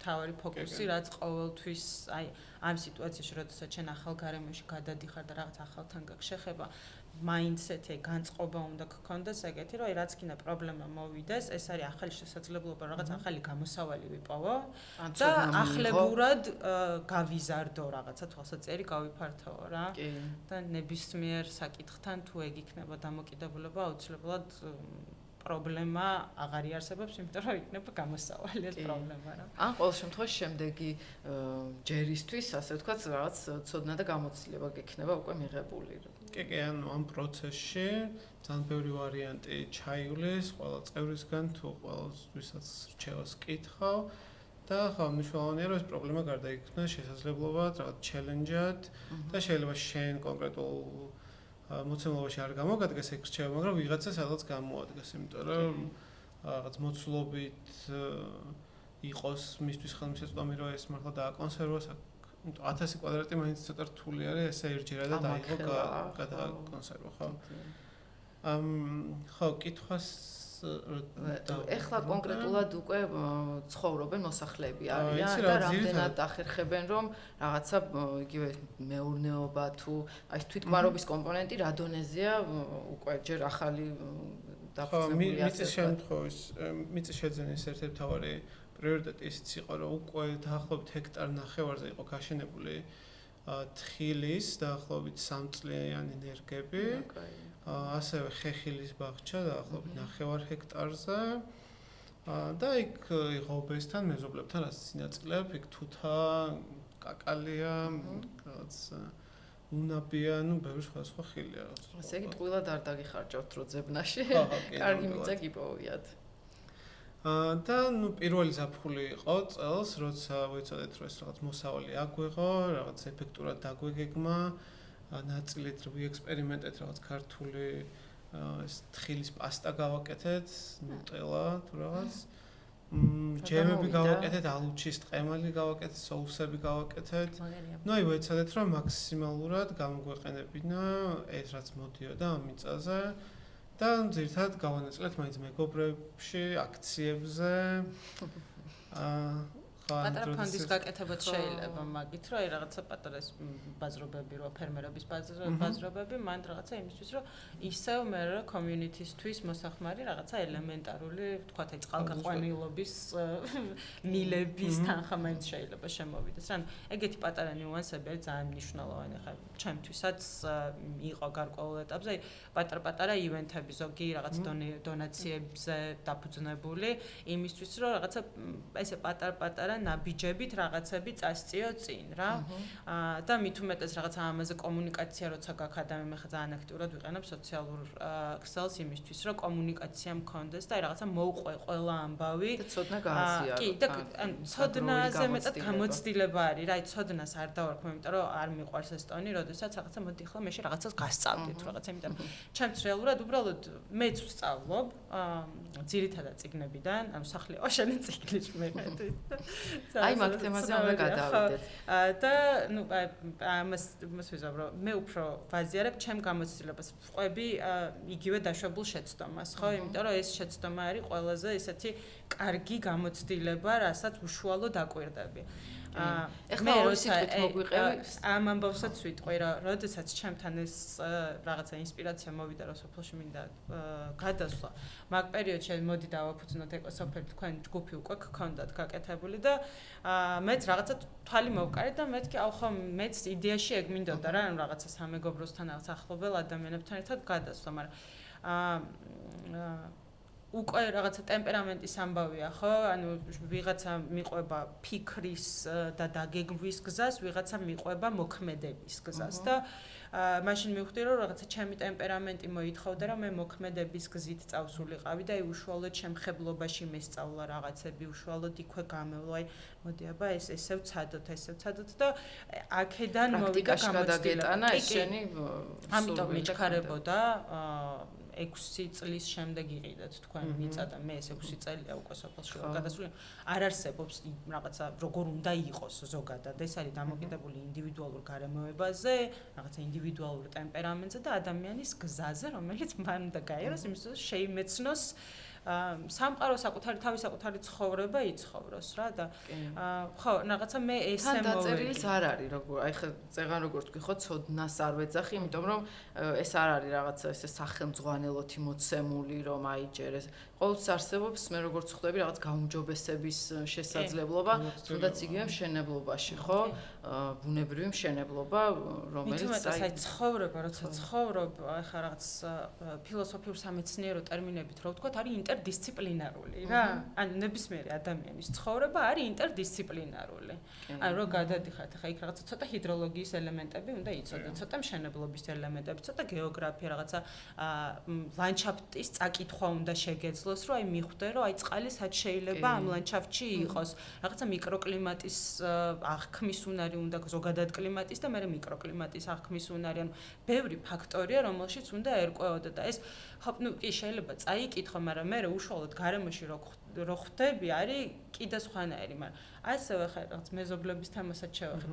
მთავარი ფოკუსი, რაც ყოველთვის აი ამ სიტუაციაში, როდესაც შენ ახალ გარემოში გადადიხარ და რაღაც ახალთან გაქვს შეხება, mindset-ი, განწყობა უნდა გქონდეს ეგეთი, რომ აი რაც კიდე პრობლემა მოვიდეს, ეს არის ახალი შესაძლებლობა, რაღაც ახალი გამოსავალი ვიპოვო და ახლებურად გავიზარდო რაღაცა თვალსაწერი გავიფართოო რა. და ნებისმიერ საკითხთან თუ ეგ იქნება დამოკიდებულება, აუცილებლად პრობლემა აღარ იარსებობს, იმიტომ რომ იქნება გამოსავალი ეს პრობლემა რა. ან ყოველ შემთხვევაში შემდეგი ჯერისთვის, ასე ვთქვათ, რაღაც ცოდნა და გამოცდილება გექნება უკვე მიღებული. კი, ანუ ამ პროცესში ძალიან ბევრი ვარიანტი ჩაივლის ყველა წევრისგან თუ ყველასთვისაც რჩევას კითხავ და ხო მნიშვნელოვანია რომ ეს პრობლემა გარდაიქმნას შესაძლებლობად, რაღაც ჩელენჯად და შეიძლება შენ კონკრეტულ მოცემულობაში არ გამოგადგეს ეგ რჩევა, მაგრამ ვიღაცა სადაც გამოადგეს, იმიტომ რომ რაღაც მოცულობით იყოს მისთვის ხელმისაწვდომი რომ ეს მართლა დააკონსერვოს 1000 კვადრატი მაინც ცოტა რთული არის, ესე ერთჯერად დაიღო გადაკონსერვო, ხო? ხო, კითხვას ეხლა კონკრეტულად უკვე ცხოვრობენ მოსახლეები არიან და რამდენად ახერხებენ რომ რაღაცა იგივე მეურნეობა თუ აი თვითკმარობის კომპონენტი რა დონეზეა უკვე ჯერ ახალი დაფუძნებული მიწის შეძენის ერთ-ერთი მთავარი პრიორიტეტი ისიც იყო რომ უკვე დაახლოებით ჰექტარ ნახევარზე იყო გაშენებული თხილის დაახლოებით 3 წლიანი ენერგები ასევე ხეხილის ბაღჩა დაახლოებით 9 ჰექტარზე და იქ ღობესთან მეზობლებთან რაც სინაწილეებ იქ თუთა კაკალია რაღაც უნაბია ნუ ბევრი სხვა ხილია რაღაც ესე იგი ტყუილად არ დაგიხარჯავთ რო ძებნაში კარგი მიწა გიპოვიათ და ნუ პირველი ზაფხული იყო წელს როცა ვიცოდეთ რომ ეს რაღაც მოსავალი აგვიღო რაღაც ეფექტურად დაგვეგეგმა ნაწილით რო ვიექსპერიმენტეთ რაღაც ქართული ეს თხილის პასტა გავაკეთეთ, ნუტელა თუ რაღაც. ჯემები გავაკეთეთ, ალუჩის ტყემალი გავაკეთეთ, соуსები გავაკეთეთ. ნუ აი ვეცადეთ რომ მაქსიმალურად გამოგვეყენებინა ეს რაც მოდიოდა ამ მიწაზე და ძირითადად გავანაწილეთ მაინც მეგობრებში, აქციებზე. პატარა ფონდის გაკეთებაც შეიძლება მაგით, რომ აი რაღაცა პატარა ბაზრობები, რო ფერმერების ბაზრობები, მან რაღაცა იმისთვის, რომ ისევ მე რა community-ისთვის მოსახმარი რაღაცა ელემენტარული, ვთქვათ, აი წყალგაყვანილობის მილების თანხა მაინც შეიძლება შემოვიდეს. ანუ ეგეთი პატარა ნიუანსები არის ძალიან მნიშვნელოვანი, ხა ჩემთვისაც იყო გარკვეულ ეტაპზე, აი პატარა-პატარა ივენთები, ზოგი რაღაც დონაციებზე დაფუძნებული, იმისთვის, რომ რაღაცა ესე პატარა-პატარა ნაბიჯებით რაღაცები წასწიო წინ რა და მით უმეტეს რაღაცა ამაზე კომუნიკაცია როცა გაქვს ადამიანი ხა ძალიან აქტიურად ვიყენებ სოციალურ ქსელს იმისთვის რომ კომუნიკაცია მქონდეს და აი რაღაცა მოუყვე ყველა ამბავი და ცოდნა გააზიარო კი და ცოდნაზე მეტად გამოცდილება არის რა აი ცოდნას არ დავარქვი იმიტომ რომ არ მიყვარს ეს ტონი როდესაც რაღაცა მოდი ხლა მე რაღაცას გასწავლდი თუ რაღაცა იმიტომ ჩემს რეალურად უბრალოდ მეც ვსწავლობ ძირითადად წიგნებიდან ანუ სახლი ოშანი წიგნის მეყედი აი მაგ თემაზე უნდა გადავიდეთ. და ნუ ამას ვიზავრო, მე უფრო ვაზიარებ ჩემ გამოცდილებას. ვყვები იგივე დაშვებულ შეცდომას, ხო? იმიტომ რომ ეს შეცდომა არის ყველაზე ესეთი კარგი გამოცდილება, რასაც უშუალოდ აკვირდები. ეხლა ორი სიტყვით მოგვიყევი. ამ ამბავსაც ვიტყვი, რომ როდესაც ჩემთან ეს რაღაცა ინსპირაცია მოვიდა, რომ სოფელში მინდა გადასვლა, მაგ პერიოდში მოდი დავაფუძნოთ ეკოსოფელი, თქვენ ჯგუფი უკვე გქონდათ გაკეთებული და მეც რაღაცა თვალი მოვკარე და მეთქი, აუ ხო, მეც იდეაში ეგ მინდოდა რა, ანუ რაღაცა სამეგობროსთან, რაღაც ახლობელ ადამიანებთან ერთად გადასვლა, მაგრამ უკვე რაღაცა ტემპერამენტის ამბავია, ხო? ანუ ვიღაცა მიყვება ფიქრის და დაგეგმვის გზას, ვიღაცა მიყვება მოქმედების გზას და მაშინ მივხვდი, რომ რაღაცა ჩემი ტემპერამენტი მოითხოვდა, რომ მე მოქმედების გზით წავსულიყავი და უშუალოდ შემხებლობაში მესწავლა რაღაცები, უშუალოდ იქვე გამევლო, აი მოდი აბა ესე ვცადოთ და აქედან მოვიდა გამოცდილება. ეს შენი ამიტომ მიჩქარებოდა 6 წლის შემდეგ იყიდეთ თქვენ მიწა და მე ეს 6 წელია უკვე სოფელში ვარ გადასული. არ არსებობს რაღაცა როგორ უნდა იყოს ზოგადად. ეს არის დამოკიდებული ინდივიდუალურ გარემოებაზე, რაღაცა ინდივიდუალურ ტემპერამენტზე და ადამიანის გზაზე, რომელიც მან უნდა გაიაროს იმის დროს შეიმეცნოს სამყარო თავის ცხოვრება იცხოვროს რა და ხო რაღაცა მე ესე მოვიდა. თან დაწერილის არ არის როგორ აი ხა წეღან როგორ თქვი ხო ცოდნას არ ვეძახი, იმიტომ რომ ეს არ არის რაღაცა ესე სახელმძღვანელოთი მოცემული რომ აიჯერეს. ყოველთვის არსებობს მე როგორც ხვდები რაღაც გაუმჯობესების შესაძლებლობა, თუნდაც იგივე მშენებლობაში, ხო? ბუნებრივი მშენებლობა, რომელიც აი ცხოვრება, როცა ცხოვრობ, აი ხა რაღაც ფილოსოფიურ სამეცნიერო ტერმინებით რო ვთქვათ, არის ინტერდისციპლინარული რა. ანუ ნებისმიერი ადამიანის ცხოვრება არის ინტერდისციპლინარული. ანუ რო გადადიხართ, ხა იქ რაღაცა ცოტა ჰიდროლოგიის ელემენტები უნდა იცოდეთ, ცოტა მშენებლობის ელემენტები, ცოტა გეოგრაფია, რაღაცა ლანდშაფტის წაკითხვა უნდა შეგეძლოს, რომ აი მიხვდე, რომ აი წყალი სად შეიძლება ამ ლანდშაფტში იყოს. რაღაცა მიკროკლიმატის აღქმის უნარი უნდა ზოგადად კლიმატის და მეორე მიკროკლიმატის აღქმის უნარი, ანუ ბევრი ფაქტორია, რომელშიც უნდა ერკვეოდე და ეს ხო, ნუ კი შეიძლება წაიკითხო, მაგრამ მე უშუალოდ გარემოში რო ხვდები, არის კიდე სხვანაირი, მაგრამ ასევე ხა რაღაც მეზობლების თემასაც შევეხეთ.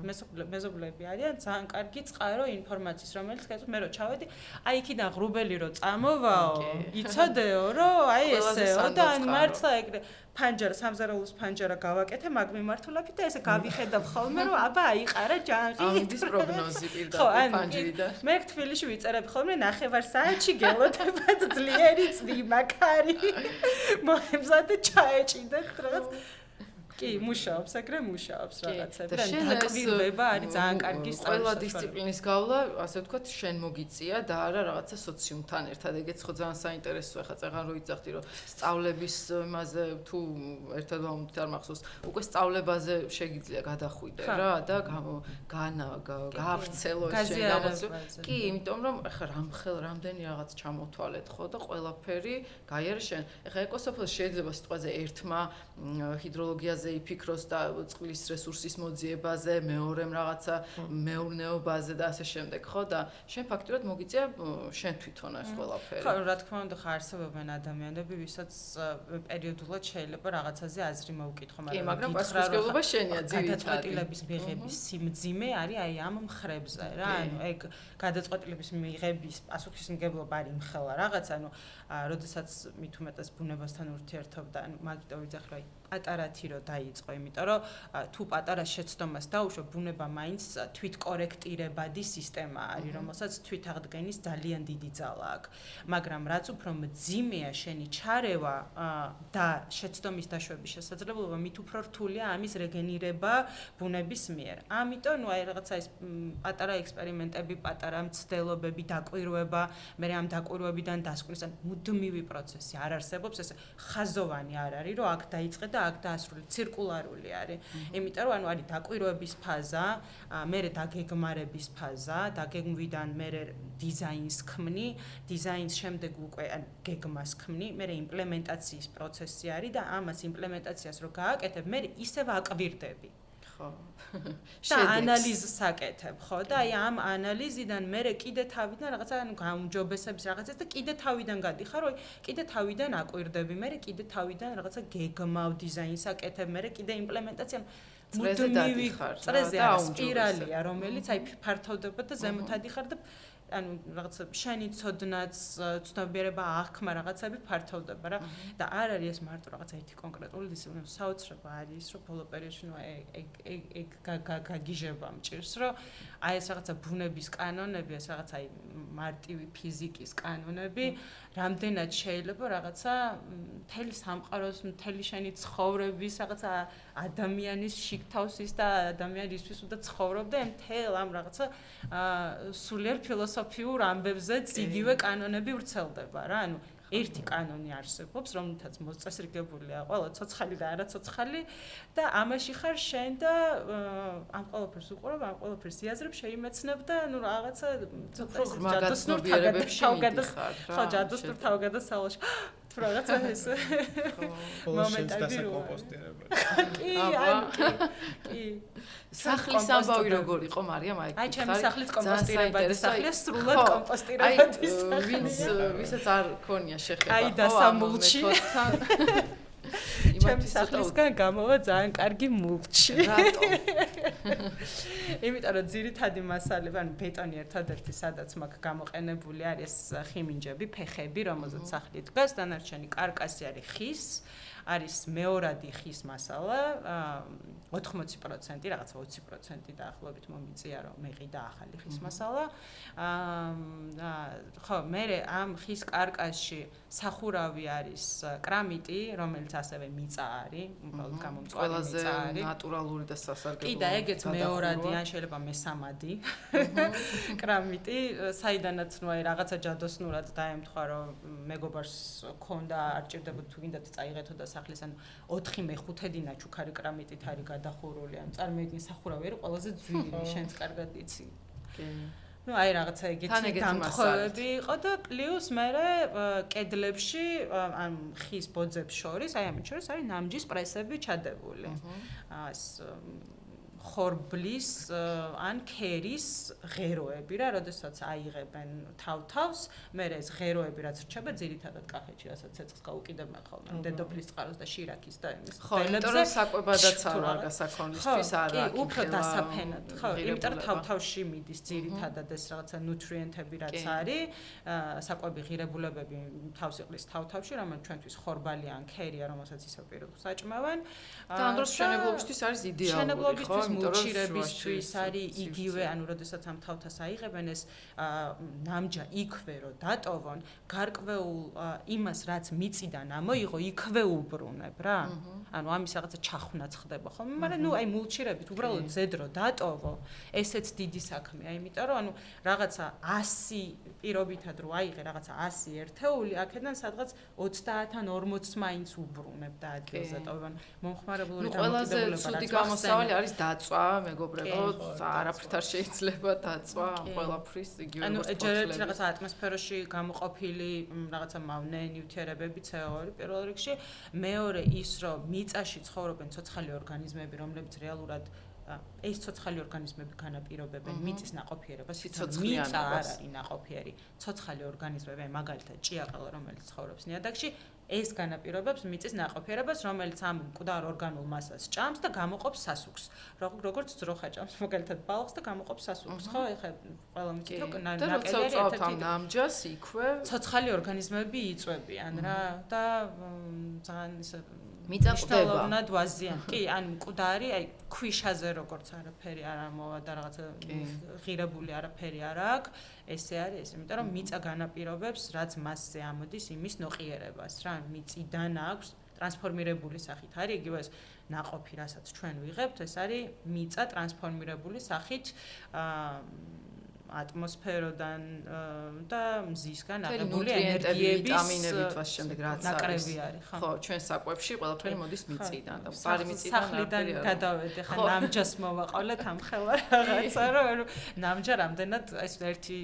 მეზობლები არიან ძალიან კარგი წყარო ინფორმაციის, რომელიც გაიცნო მე რო ჩავედი, აი იქიდან ღრუბელი რო წამოვაო, იცოდეო, რომ აი ესეო და ან მართლა ეგრე ფანჯარა, სამზარეულოს ფანჯარა გავაკეთე მაგ მიმართულებით და ესე გავიხედავ ხოლმე, რომ აბა აიყარა ჯანღი. ამის პროგნოზი პირდაპირ ფანჯრიდან. მე თბილისში ვიწერებ ხოლმე 9 საათში გელოდებად ძლიერი წვიმა კარი. მოემზადე ჩაეჭიდეთ რაღაც კი, მუშაობს, ეგრე მუშაობს რაღაცები. და დაკვირვება არის ძალიან კარგი სწავლა. ყველა დისციპლინის გავლა, ასე ვთქვათ, შენ მოგიწია და არა რაღაცა სოციუმთან ერთად. ეგეც ხო ძალიან საინტერესოა, ხა წეღან რო იცახდი, რომ სწავლების იმაზე თუ ერთად ვამბობთ არ მახსოვს, უკვე სწავლებაზე შეგიძლია გადახვიდე რა და გაავრცელო შენ გამოცდილება. კი, იმიტომ რომ ხა რამდენი რაღაც ჩამოთვალეთ ხო და ყველაფერი გაიარე შენ. ხა ეკოსოფელში შეიძლება სიტყვაზე ერთმა ჰიდროლოგიაზე იფიქროს და წყლის რესურსის მოძიებაზე, მეორემ რაღაცა მეურნეობაზე და ასე შემდეგ, ხო და შენ ფაქტურად მოგიწია შენ თვითონ ეს ყველაფერი. ხო, რა თქმა უნდა, ხა არსებობენ ადამიანები, ვისაც პერიოდულად შეიძლება რაღაცაზე აზრი მოუკითხო, მაგრამ პასუხისმგებლობა შენია ძირითადად. გადაწყვეტილების მიღების სიმძიმე არის აი ამ მხრებზე რა, ანუ ეგ გადაწყვეტილების მიღების პასუხისმგებლობა არის მხელა რაღაცა, ანუ როდესაც მით უმეტეს ბუნებასთან ურთიერთობდა, ანუ მაგიტო ვიძახი, რომ პატარათი რო დაიწყო, იმიტომ რომ თუ პატარა შეცდომას დაუშვა, ბუნება მაინც თვითკორექტირებადი სისტემა არის, რომელსაც თვითაღდგენის ძალიან დიდი ძალა აქვს. მაგრამ რაც უფრო მძიმეა შენი ჩარევა და შეცდომის დაშვების შესაძლებლობა, მით უფრო რთულია ამის რეგენირება ბუნების მიერ. ამიტომ ნუ აი რაღაცა ეს პატარა ექსპერიმენტები, პატარა მცდელობები, დაკვირვება, მე ამ დაკვირვებიდან დასკვნის ან მუდმივი პროცესი არ არსებობს, ეს ხაზოვანი არ არის, რომ აქ დაიწყე და აქ დაასრულე, ცირკულარული არის. იმიტომ რომ ანუ არის დაკვირვების ფაზა, მერე დაგეგმარების ფაზა, დაგეგმვიდან მერე დიზაინს ქმნი, დიზაინის შემდეგ უკვე ან გეგმას ქმნი, მერე იმპლემენტაციის პროცესი არის და ამას იმპლემენტაციას რო გააკეთებ, მერე ისევ აკვირდები. ხო. და ანალიზს აკეთებ, ხო? და აი ამ ანალიზიდან მე კიდე თავიდან რაღაცა ანუ გაუმჯობესების რაღაცას და კიდე თავიდან გადიხარ, რომ კიდე თავიდან აკვირდები, მე კიდე თავიდან რაღაცა გეგმავ დიზაინს აკეთებ, მე კიდე იმპლემენტაცია მუდმივი წრეზე სპირალია, რომელიც აი ფართოვდება და ზემოთ ადიხარ და ანუ რაღაცა შენი ცოდნაც ცნობიერება აღქმა რაღაცები ფართოვდება რა და არ არის ეს მარტო რაღაცა ერთი კონკრეტული დისციპლინა საოცრება არის რომ ბოლო პერიოდში ნუ ეგ გაგიჟება მჭირს რომ აი ეს რაღაცა ბუნების კანონები ეს რაღაცა აი მარტივი ფიზიკის კანონები რამდენად შეიძლება რაღაცა მთელი სამყაროს მთელი შენი ცხოვრების რაღაცა ადამიანის შიგთავსის და ადამიანისთვის უნდა ცხოვრობ და მთელ ამ რაღაცა სულიერ ფილოსოფიურ ამბებზეც იგივე კანონები ვრცელდება რა ანუ ერთი კანონი არსებობს რომელთაც მოწესრიგებულია ყველა ცოცხალი და არაცოცხალი და ამაში ხარ შენ და ამ ყველაფერს უყურებ ამ ყველაფერს იაზრებ შეიმეცნებ და ნუ რაღაცა ცოტა ჯადოსნობიერებებში მიდიხარ რა ხო ჯადოსნურ თავგადასავალში თუ რაღაცა ეს მომენტები კომპოსტირება კი სახლის ამბავი როგორ იყო მარიამ აი აი ჩემი სახლის კომპოსტირებადი სახლია სრულად კომპოსტირებადი აი ვისაც არ ქონია შეხება აი დასამულჩი ჩემი სახლისგან გამოვა ძალიან კარგი მულჩი რატო იმიტომ რომ ძირითადი მასალები ანუ ბეტონი ერთადერთი სადაც მაქვს გამოყენებული არის ხიმინჯები ფეხები რომელზეც სახლი დგას დანარჩენი კარკასი არის ხის არის მეორადი ხის მასალა 80% რაღაცა 20% დაახლოებით მომიწია რომ მეყიდა ახალი ხის მასალა ხო მე ამ ხის კარკასში სახურავი არის კრამიტი რომელიც ასევე მიწა არის უბრალოდ გამომწვარი მიწა არის ნატურალური და სასარგებლო კი და ეგეც მეორადი ან შეიძლება მესამადი კრამიტი საიდანაც ნუ აი რაღაცა ჯადოსნურად დაემთხვა რომ მეგობარს ქონდა არ ჭირდებოდა თუ გინდათ წაიღეთო და სახლის ან 4/5 ნაჩუქარი კრამიტით არის გადახურული ან წარმოიდგინე სახურავი არის ყველაზე ძვირი შენც კარგად იცი კი ну აი რაღაცა ეგეთი დამხობები იყო და პლუს მე კედლებში ან ხის ბოძებს შორის აი ამით შორის არის ნამჯის პრესები ჩადებული ეს ხორბლის ან ქერის ღეროები რა, როდესაც აიღებენ თავ-თავს, მე ეს ღეროები რაც რჩება ძირითადად კახეთში, რასაც ცეცხლს გაუკიდებენ ხოლმე, დედოფლის წყაროს და შირაქის და იმის. ხო, იმიტომ რომ საკვებადაც არ გასაქონლისთვის არ აქვს. კი, უფრო დასაფენად. ხო, იმიტომ რომ თავ-თავში მიდის ძირითადად ეს რაღაცა ნუტრიენტები რაც არის, საკვები ღირებულებები თავს იყლის თავ-თავში, რომელიც ჩვენთვის ხორბალი ან ქერია, რომელსაც ისევ პირდაპირ საჭმევენ. და ამ დროს მშენებლობისთვის არის იდეალური, ხო? მუჩირებისთვის არის იგივე, ანუ როდესაც ამ თავთას აიღებენ ეს ნამჯა იქვე რომ დატოვონ, გარკვეულ იმას რაც მიწიდან ამოიღო, იქვე უბრუნებ რა. ანუ ამის რაღაცა ჩახვნა ხდება ხოლმე, მაგრამ ნუ აი მულჩირებით უბრალოდ ზედ რო დატოვო, ესეც დიდი საქმეა, იმიტომ რომ ანუ რაღაცა 100 პირობითად რო აიღე რაღაცა 100 ერთეული, აქედან სადღაც 30-ან 40-ს მაინც უბრუნებ და ადგილზე ტოვებან. მომხმარებლური დამოკიდებულება რაც ცუდი გამოსავალი არის დაწვა, მეგობრებო, არაფრით არ შეიძლება დაწვა ყველაფრის იგივე ანუ ჯერჯერობით რაღაცა ატმოსფეროში გამოყოფილი რაღაცა მავნე ნივთიერებები CO2 პირველ რიგში, მეორე ის რომ მიწაში ცხოვრობენ ცოცხალი ორგანიზმები, რომლებიც რეალურად ეს ცოცხალი ორგანიზმები განაპირობებენ მიწის ნაყოფიერებას, მიწა არ არის ნაყოფიერი, ცოცხალი ორგანიზმები, მაგალითად ჭიაყელა, რომელიც ცხოვრობს ნიადაგში, ეს განაპირობებს მიწის ნაყოფიერებას, რომელიც ამ მკვდარ ორგანულ მასას ჭამს და გამოყოფს სასუქს. როგორც ძროხა ჭამს, მაგალითად ბალახს და გამოყოფს სასუქს, ხო? ეხლა ყველა მიწით რომ ნაკელი არის ერთ-ერთი ნამჯას იქვე ცოცხალი ორგანიზმები იწვევიან რა და ძალიან ისე მიწა ყვდება. ვაზიან. კი, ან მკვდარი, აი ქვიშაზე როგორც არაფერი არ ამოვა და რაღაცა ღირებული არაფერი არ აქვს, ესე არის ეს, იმიტომ რომ მიწა განაპირობებს, რაც მასზე ამოდის იმის ნოყიერებას, რა, მიწიდან აქვს ტრანსფორმირებული სახით არის, იგივე ეს ნაყოფი, რასაც ჩვენ ვიღებთ, ეს არის მიწა ტრანსფორმირებული სახით ატმოსფეროდან და მზისგან მთელი აღებული ნუტრიენტები, ენერგიების ვიტამინებით ვასშენ რაც არის. ნაკრები არის, ხო. ხო, ჩვენ საკვებში ყველაფერი მოდის მიწიდან და ხო, პარი მიწიდან სახლიდან გადავედი, ხა ნამჯას მოვაყოლეთ ამ ხელა რაღაცა, რომ ნამჯა რამდენად ეს ერთი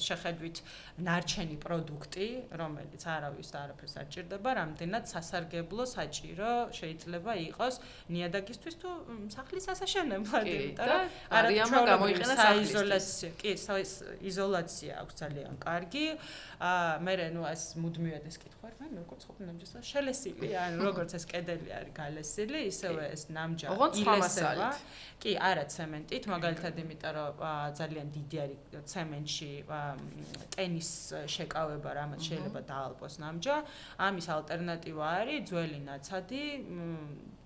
შეხედვით ნარჩენი პროდუქტი, რომელიც არავის და არაფერს არ ჭირდება, რამდენად სასარგებლო, საჭირო შეიძლება იყოს ნიადაგისთვის თუ სახლის ასაშენებლად, იმიტომ რომ არიამა გამოიყენა საიზოლაციო, კი, იზოლაცია აქვს ძალიან კარგი. მე ნუ ეს მუდმივად ეს კითხვა არ მაქვს, როგორც ყოფილი ნამჯასა შელესილი, ანუ როგორც ეს კედელი არის გალესილი, ისევე ეს ნამჯა ილესება. კი, არა ცემენტით, მაგალითად, იმიტომ რომ ძალიან დიდი არის ცემენტში ტენის შეკავება, რამაც შეიძლება დაალპოს ნამჯა. ამის ალტერნატივა არის ძველი ნაცადი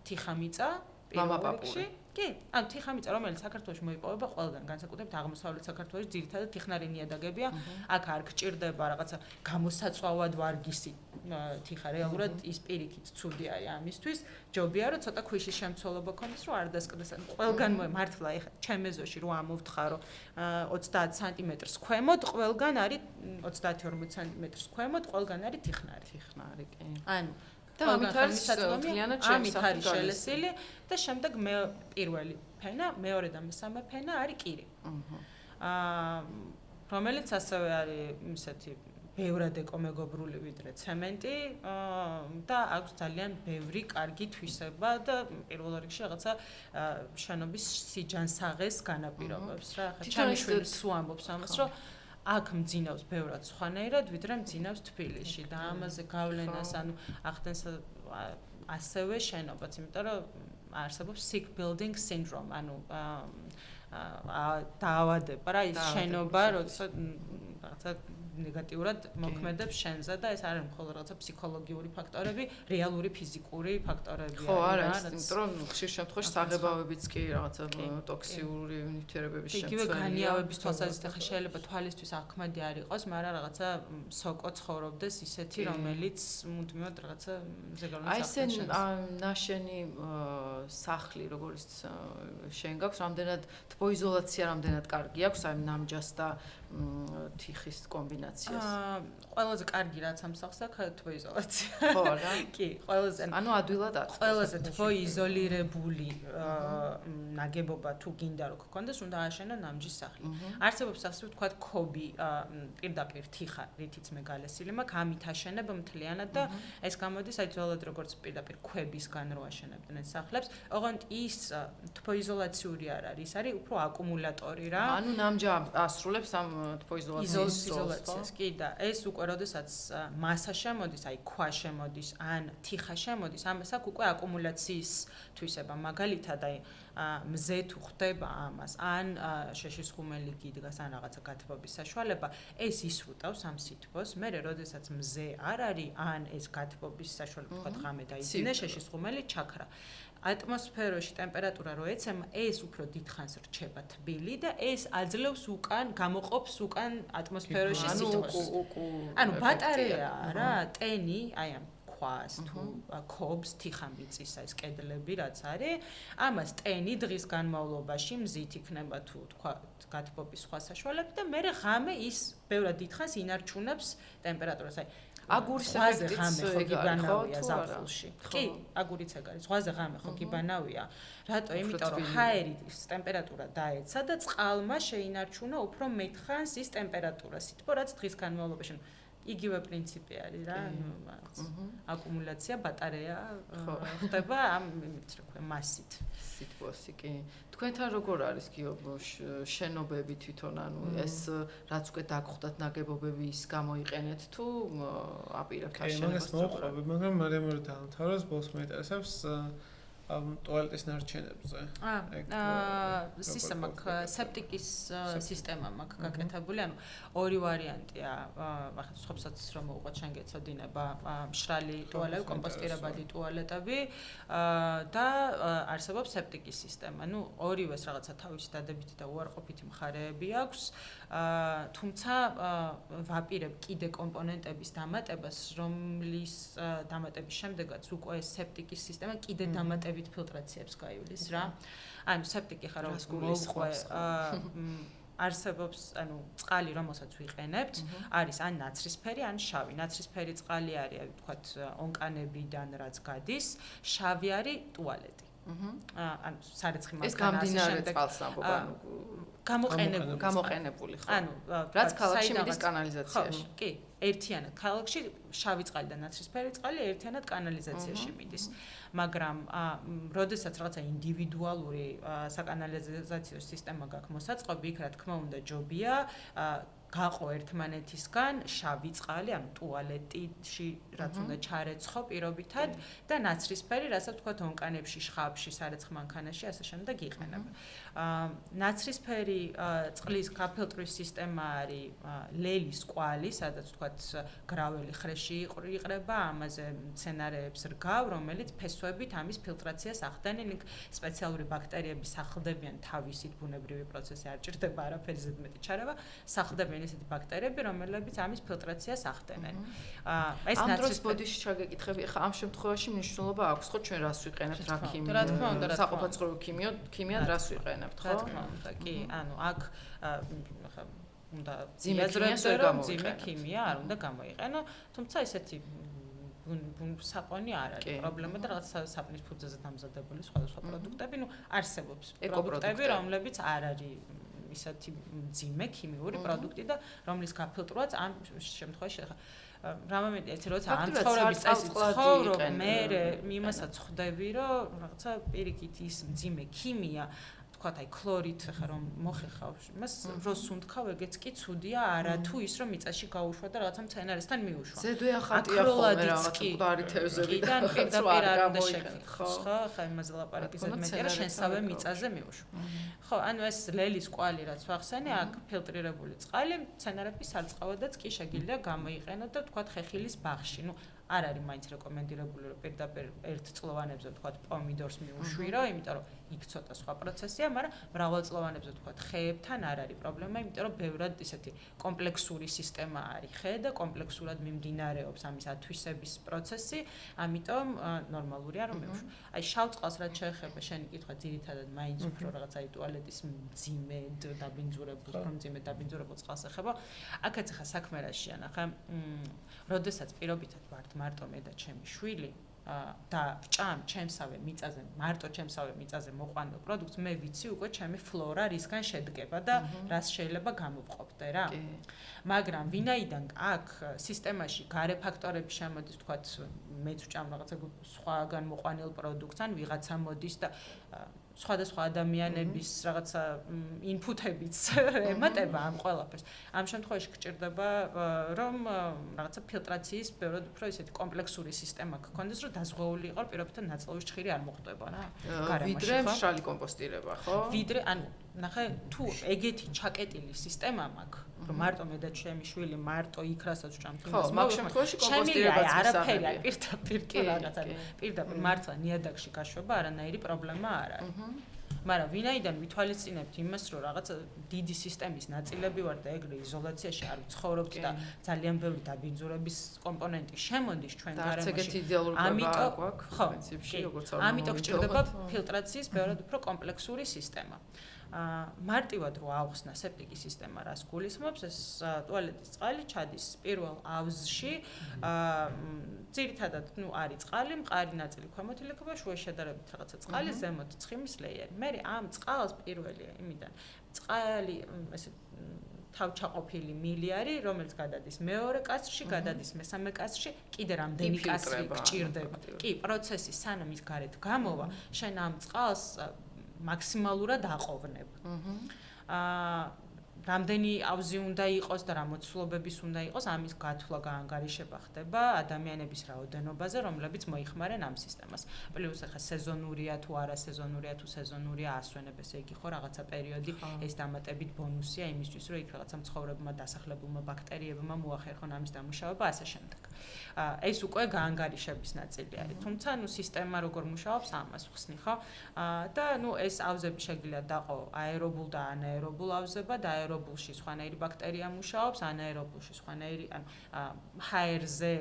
თიხამიწა მამაპაპური. კი, ანუ თიხამიწა, რომელიც საქართველოში მოიპოვება ყველგან, განსაკუთრებით აღმოსავლეთ საქართველოში, ძირითადად თიხნარი ნიადაგებია. აქ არ გჭირდება რაღაცა გამოსაწვავად ვარგისი თიხა, რეალურად ის პირიქით ცუდი არის ამისთვის. ჯობია რომ ცოტა ქვიშის შემცველობა ქონდეს, რომ არ დასკდეს. ყველგან მართლა ეხლა ჩემ ეზოში რო ამოვთხარო 30 სანტიმეტრს ქვემოთ, ყველგან არის 30-40 სანტიმეტრს ქვემოთ, ყველგან არის თიხნარი. თიხნარი, კი. ანუ და ამით არის მთლიანად შემოსილი შელესილი და შემდეგ მე პირველი ფენა, მეორე და მესამე ფენა არის კირი. რომელიც ასევე არის ისეთი ბევრად ეკომეგობრული ვიდრე ცემენტი და აქვს ძალიან ბევრი კარგი თვისება და პირველ რიგში რაღაცა შენობის სიჯანსაღეს განაპირობებს რა. ხა ჩემი შვილი სულ ამბობს ამას, რომ აქ მძინავს ბევრად სხვანაირად, ვიდრე მძინავს თბილისში და ამაზე გავლენას, ანუ ახდენს ასევე შენობაც, იმიტომ რომ არსებობს sick building syndrome, ანუ დაავადება რა ის შენობა, როცა რაღაცა ნეგატიურად მოქმედებს შენზე და ეს არ არის მხოლოდ რაღაცა ფსიქოლოგიური ფაქტორები, რეალური ფიზიკური ფაქტორები ხო, არა, იმიტომ რომ ხშირ შემთხვევაში საღებავებიც კი რაღაცა ტოქსიური ნივთიერებების შემცველია. იგივე განიავების თვალსაზრისით ახლა შეიძლება თვალისთვის ახმადი არ იყოს, მაგრამ რაღაცა სოკო ცხოვრობდეს ისეთი, რომელიც მუდმივად რაღაცა ზეგავლენას ახდენს. აი ეს ნაშენი სახლი, როგორც შენ გაქვს, რამდენად თბოიზოლაცია რამდენად კარგი აქვს, აი ნამჯას და თიხის კომბინაციას. ყველაზე კარგი რაც ამ სახლს აქვს თბოიზოლაცია. ხო რა? კი, ყველაზე ანუ ადვილად აქვს. ყველაზე თბოიზოლირებული ნაგებობა თუ გინდა რომ გქონდეს, უნდა ააშენო ნამჯის სახლი. არსებობს ასე ვთქვათ ქობი, პირდაპირ თიხა, რითიც მე გალესილი მაქვს, ამით აშენებ მთლიანად და ეს გამოდის აი ძველად როგორც პირდაპირ ქვებისგან რო აშენებდნენ ეს სახლებს. ოღონდ ის თბოიზოლაციური არ არის, ის არის უფრო აკუმულატორი რა. ანუ ნამჯა ასრულებს ამ იზოლაციას კი და ეს უკვე როდესაც მასა შემოდის, აი ქვა შემოდის, ან თიხა შემოდის, ამას აქვს უკვე აკუმულაციის თვისება. მაგალითად აი მზე თუ ხდება ამას, ან შეშის ხუმელი გიდგას, ან რაღაცა გათბობის საშუალება, ეს ისრუტავს ამ სითბოს. მე როდესაც მზე არ არის, ან ეს გათბობის საშუალება თქვა ღამე დაიძინე, შეშის ხუმელი ჩაქრა. ატმოსფეროში ტემპერატურა რო ეცემა, ეს უფრო დიდხანს რჩება თბილი და ეს აძლევს უკან, გამოყოფს უკან ატმოსფეროში სითბოს. ანუ ბატარეა რა, ტენი, აი ამ ქვას თუ ქობს, თიხამიწის ეს კედლები რაც არის, ამას ტენი დღის განმავლობაში მზით იქნება თუ თქვა გათბობის სხვა საშუალებით და მე ღამე ის ბევრად დიდხანს ინარჩუნებს ტემპერატურას. აი აგურის ეფექტიც გიბანავია ზაფხულში. კი, აგურიც ეგ არის. ზღვაზე ღამე ხო გიბანავია. რატო? იმიტომ რომ ჰაერის ტემპერატურა დაეცა და წყალმა შეინარჩუნა უფრო მეტხანს ის ტემპერატურა. სითბო რაც დღის განმავლობაში იგივე პრინციპი არის რა, აკუმულაცია, ბატარეა ხდება ამ იმით რა ქვია მასით. სითბოსი კი. თქვენთან როგორ არის გიო შენობები თვითონ, ანუ ეს რაც უკვე დაგხვდათ ნაგებობები ის გამოიყენეთ თუ აპირებთ აშენებას? კი, მაგას მოყვები, მაგრამ მარიამორი დაამთავროს, ბოლოს მეინტერესებს ტუალეტის ნარჩენებზე. სისტემა სეპტიკის სისტემა მაქვს გაკეთებული, ანუ ორი ვარიანტია. ახლა სხვასაც რომ მოუყვათ შენ გეცოდინება მშრალი ტუალეტი, კომპოსტირებადი ტუალეტები და არსებობს სეპტიკის სისტემა. ნუ ორივეს რაღაცა თავისი დადებითი და უარყოფითი მხარეები აქვს. თუმცა ვაპირებ კიდე კომპონენტების დამატებას, რომლის დამატების შემდეგაც უკვე სეპტიკის სისტემა კიდე დამატებით ფილტრაციებს გაივლის რა. ანუ სეპტიკი ხარ მოუყვე არსებობს, ანუ წყალი, რომელსაც ვიყენებთ, არის ან ნაცრისფერი, ან შავი. ნაცრისფერი წყალი არის, ვთქვათ, ონკანებიდან რაც გადის, შავი არის ტუალეტი. ანუ სარეცხი ეს გამდინარე წყალს ამბობ, ანუ გამოყენებული, ხო? ანუ რაც ქალაქში მიდის კანალიზაციაში. ხო, კი, ერთიანად ქალაქში შავი წყალი და ნაცრისფერი წყალი ერთიანად კანალიზაციაში მიდის. მაგრამ როდესაც რაღაცა ინდივიდუალური საკანალიზაციო სისტემა გაქვს მოსაწყობი, იქ რა თქმა უნდა ჯობია გაყო ერთმანეთისგან შავი წყალი, ანუ ტუალეტში რაც უნდა ჩარეცხო პირობითად და ნაცრისფერი, რასაც თქვათ ონკანებში, შხაპში, სარეცხ მანქანაში, ასე შემდეგ იყენება. ნაცრისფერი წყლის გაფილტვის სისტემა არის ლელის კვალი, სადაც თქვათ გრაველი ხრეში იყრება, ამაზე მცენარეებს რგავ, რომელიც ფესვებით ამის ფილტრაციას ახდენენ, იქ სპეციალური ბაქტერიები სახლდებიან თავისით, ბუნებრივი პროცესი არ ჭირდება არაფერი ზედმეტი ჩარევა, სახლდებიან ესეთი ბაქტერიები, რომლებიც ამის ფილტრაციას ახდენენ. ეს ნაცრისფერი ბოდიში ჩაგეკითხები, ახლა ამ შემთხვევაში მნიშვნელობა აქვს ხო ჩვენ რას ვიყენებთ, რა ქიმია? რა თქმა უნდა, საყოფაცხოვრებო ქიმიად რას ვიყენებთ, ხო? რა თქმა უნდა, კი, ანუ აქ ახლა უნდა ძიმე ქიმია არ უნდა გამოიყენო, თუმცა ესეთი საპონი არ არის პრობლემა და რაღაც საპნის ფუძეზე დამზადებული სხვადასხვა პროდუქტები, ნუ არსებობს პროდუქტები, რომლებიც არ არის ისეთი ძიმე ქიმიური პროდუქტი და რომლის გაფილტრვაც ამ შემთხვევაში ახლა რა მომენტია ეს როცა ამ ცხოვრების წესით ცხოვრობ მე იმასაც ხვდები რომ რაღაცა პირიქით ის ძიმე ქიმია თქვათ აი ქლორით ხა რომ მოხეხავ მას როს უნდქავ ეგეც კი ცუდია არა თუ ის რომ მიწაში გაუშვა და რაღაცა მცენარესთან მიუშვა ზედვე ახატია ხოლმე რაღაც მკვდარი თევზები და პირდაპირ არ უნდა შეგეხო ხო ხა იმაზე ლაპარაკი ზედმეტია რომ შენსავე მიწაზე მიუშვა ხო ანუ ეს ლელის კვალი რაც ვახსენე აქ ფილტრირებული წყალი მცენარების სარწყავადაც კი შეგიძლია გამოიყენო და თქვათ ხეხილის ბაღში ნუ არ არის მაინც რეკომენდირებული რომ პირდაპირ ერთწლოვანებზე თქვათ პომიდორს მიუშვირო, იმიტომ რომ იქ ცოტა სხვა პროცესია, მაგრამ მრავალწლოვანებზე თქვათ ხეებთან არ არის პრობლემა, იმიტომ რომ ბევრად ისეთი კომპლექსური სისტემა არის ხე და კომპლექსურად მიმდინარეობს ამის ათვისების პროცესი, ამიტომ ნორმალურია რომ მეუშვი. აი შავ წყალს რაც შეეხება შენი კითხვა ძირითადად მაინც უფრო რაღაც აი ტუალეტის მძიმე დაბინძურებულ წყალს ეხება. აქაც ახლა საქმე რაშია ნახე, როდესაც პირობითად ვართ მარტო მე და ჩემი შვილი და ვჭამ ჩემსავე მიწაზე, მარტო ჩემსავე მიწაზე მოყვანილ პროდუქტს, მე ვიცი უკვე ჩემი ფლორა რისგან შედგება და რას შეიძლება გამოვყოფდე რა. მაგრამ ვინაიდან აქ სისტემაში გარე ფაქტორები შემოდის, თქვათ, მეც ვჭამ რაღაცა სხვაგან მოყვანილ პროდუქტს, ან ვიღაცა მოდის და სხვადასხვა ადამიანების რაღაცა ინფუტებიც ემატება ამ ყველაფერს. ამ შემთხვევაში გჭირდება რომ რაღაცა ფილტრაციის ბევრად უფრო ისეთი კომპლექსური სისტემა გქონდეს, რომ დაზღვეული იყოს პირობითად ნაწლავის ჭხირი არ მოხდება რა. ვიდრე მშრალი კომპოსტირება, ხო? ვიდრე, ანუ ნახე, თუ ეგეთი ჩაკეტილი სისტემა მაქვს, რომ მარტო მე და ჩემი შვილი მარტო იქ რასაც ვჭამთ იმას, მაგ შემთხვევაში კომპოსტირებაც არაფერი არ პირდაპირ რაღაცა პირდაპირ მართლა ნიადაგში გაშვება არანაირი პრობლემა არ არის. მაგრამ ვინაიდან ვითვალისწინებთ იმას, რომ რაღაცა დიდი სისტემის ნაწილები ვარ და ეგრე იზოლაციაში არ ვცხოვრობთ და ძალიან ბევრი დაბინძურების კომპონენტი შემოდის ჩვენ გარემოში. ეგეთი იდეალურობა გვაქვს პრინციპში, როგორც არ ამიტომ გჭირდება ფილტრაციის ბევრად უფრო კომპლექსური სისტემა. მარტივად რო ავხსნა სეპტიკის სისტემა რას გულისხმობს ეს ტუალეტის წყალი ჩადის პირველ ავზში ძირითადად ნუ არის წყალი მყარი ნაწილი ქვემოთ ილექება შუაში შედარებით რაღაცა წყალი ზემოთ ცხიმის ლეიერი მე ამ წყალს პირველი იმიდან წყალი ესე თავჩაყოფილი მილი არის რომელიც გადადის მეორე კასრში გადადის მესამე კასრში კიდე რამდენი კასრი გჭირდება კი პროცესი სანამ ის გარეთ გამოვა შენ ამ წყალს მაქსიმალურად აყოვნებ. რამდენი ავზი უნდა იყოს და რა მოცულობების უნდა იყოს, ამის გათვლა გაანგარიშება ხდება ადამიანების რაოდენობაზე, რომლებიც მოიხმარენ ამ სისტემას. პლუს ახლა სეზონურია თუ არა სეზონურია თუ სეზონურია ასვენებ, ესე იგი ხო რაღაცა პერიოდი ეს დამატებით ბონუსია იმისთვის, რომ იქ რაღაცა მცხოვრებმა დასახლებულმა ბაქტერიებმა მოახერხონ ამის დამუშავება, ასე შემდეგ. ეს უკვე გაანგარიშების ნაწილი არის. თუმცა ნუ სისტემა როგორ მუშაობს, ამას ვხსნი ხო? და ნუ ეს ავზები შეგიძლია დაყო აერობულ და ანაერობულ ავზებად, აერობულში სხვანაირი ბაქტერია მუშაობს, ანაერობულში სხვანაირი, ანუ ჰაერზე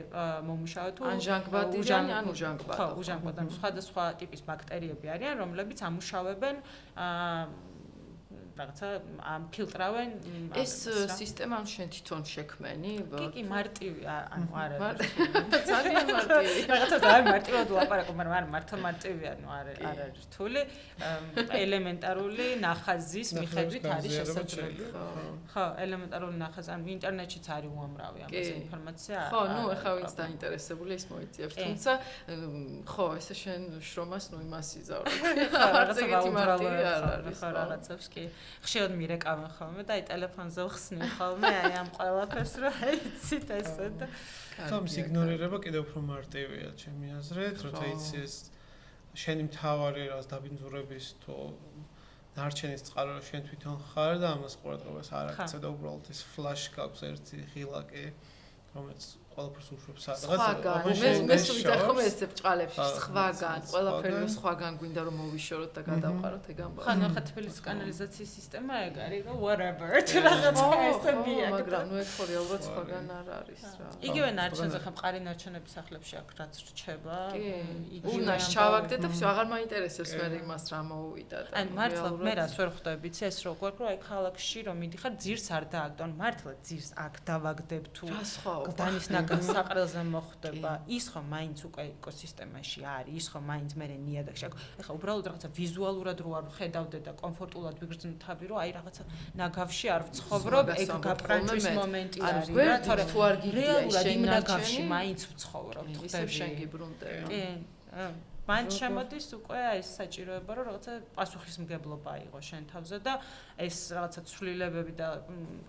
მომუშავე თუ ანჟანგბადიანი, ან უჟანგბადა. ხო, უჟანგბადა, სხვადასხვა ტიპის ბაქტერიები არიან, რომლებიც ამუშავებენ რაღაცა ფილტრავენ ეს სისტემა შენ თვითონ შექმენი? კი, მარტივი, ანუ არ არის. ძალიან მარტივი. რაღაცა ძალიან მარტივად ვლაპარაკობ, მაგრამ არ მართლა მარტივი, ანუ არ არის რთული. ელემენტარული ნახაზის მიხედვით არის შესაძლებელი. ხო, ელემენტარული ნახაზი, ანუ ინტერნეტშიც არის უამრავი ამაზე ინფორმაცია. ხო, ნუ ახლა ვინც დაინტერესებული ის მოიწიებს. თუმცა ხო, ესე შენ შრომას ნუ იმას იზავრო. რაღაცა ვაუბრალო ხო რაღაცებს კი. ხშირად მირეკავენ ხოლმე და აი ტელეფონზე ვხსნი ხოლმე აი ამ ყველაფერს რომ აიცით ესე და თუმცა იგნორირება კიდევ უფრო მარტივია ჩემი აზრით, როცა იცი ეს შენი მთავარი რაღაც დაბინძურების თუ ნარჩენის წყარო შენ თვითონ ხარ და ამას ყურადღებას არ აქცევ და უბრალოდ ეს ფლაში გაქვს ერთი ღილაკი რომელიც ყველაფერს უშვებს სადღაც მე სულით ხომ ესე ბჭყალებში სხვაგან ყველაფერი სხვაგან გვინდა რომ მოვიშოროთ და გადავყაროთ ეგ ამბავი ხან ახლა თბილისის კანალიზაციის სისტემა ეგ არის რომ whatever თუ რაღაცა ესებია მაგრამ ნუ ეგ ხო რეალურად სხვაგან არ არის რა იგივე ნარჩენზე ხა მყარი ნარჩენების სახლებში აქ რაც რჩება უნას ჩავაგდე და всё აღარ მაინტერესებს მე იმას რა მოუვიდა და აი მართლა მე რას ვერ ხვდები ეს როგორ რომ აი ქალაქში რომ მიდიხარ ძირს არ დააგდო ან მართლა ძირს აქ დავაგდებ თუ გდანის საყრელზე მოხდება ის ხომ მაინც უკვე ეკოსისტემაში არის ის ხომ მაინც მე ნიადაგში ახლა უბრალოდ რაღაცა ვიზუალურად რო არ ხედავდე და კომფორტულად ვიგრძნო თავი რომ აი რაღაცა ნაგავში არ ვცხოვრობ ეგ გაპრანჩვის მომენტი არის რა თორე თუ არ გიგია რეალურად იმ ნაგავში მაინც ვცხოვრობ ისევ შენ გიბრუნდე კი მან შემოდის უკვე აი ეს საჭიროება რომ რაღაცა პასუხისმგებლობა აიღო შენ თავზე და ეს რაღაცა ცვლილებები და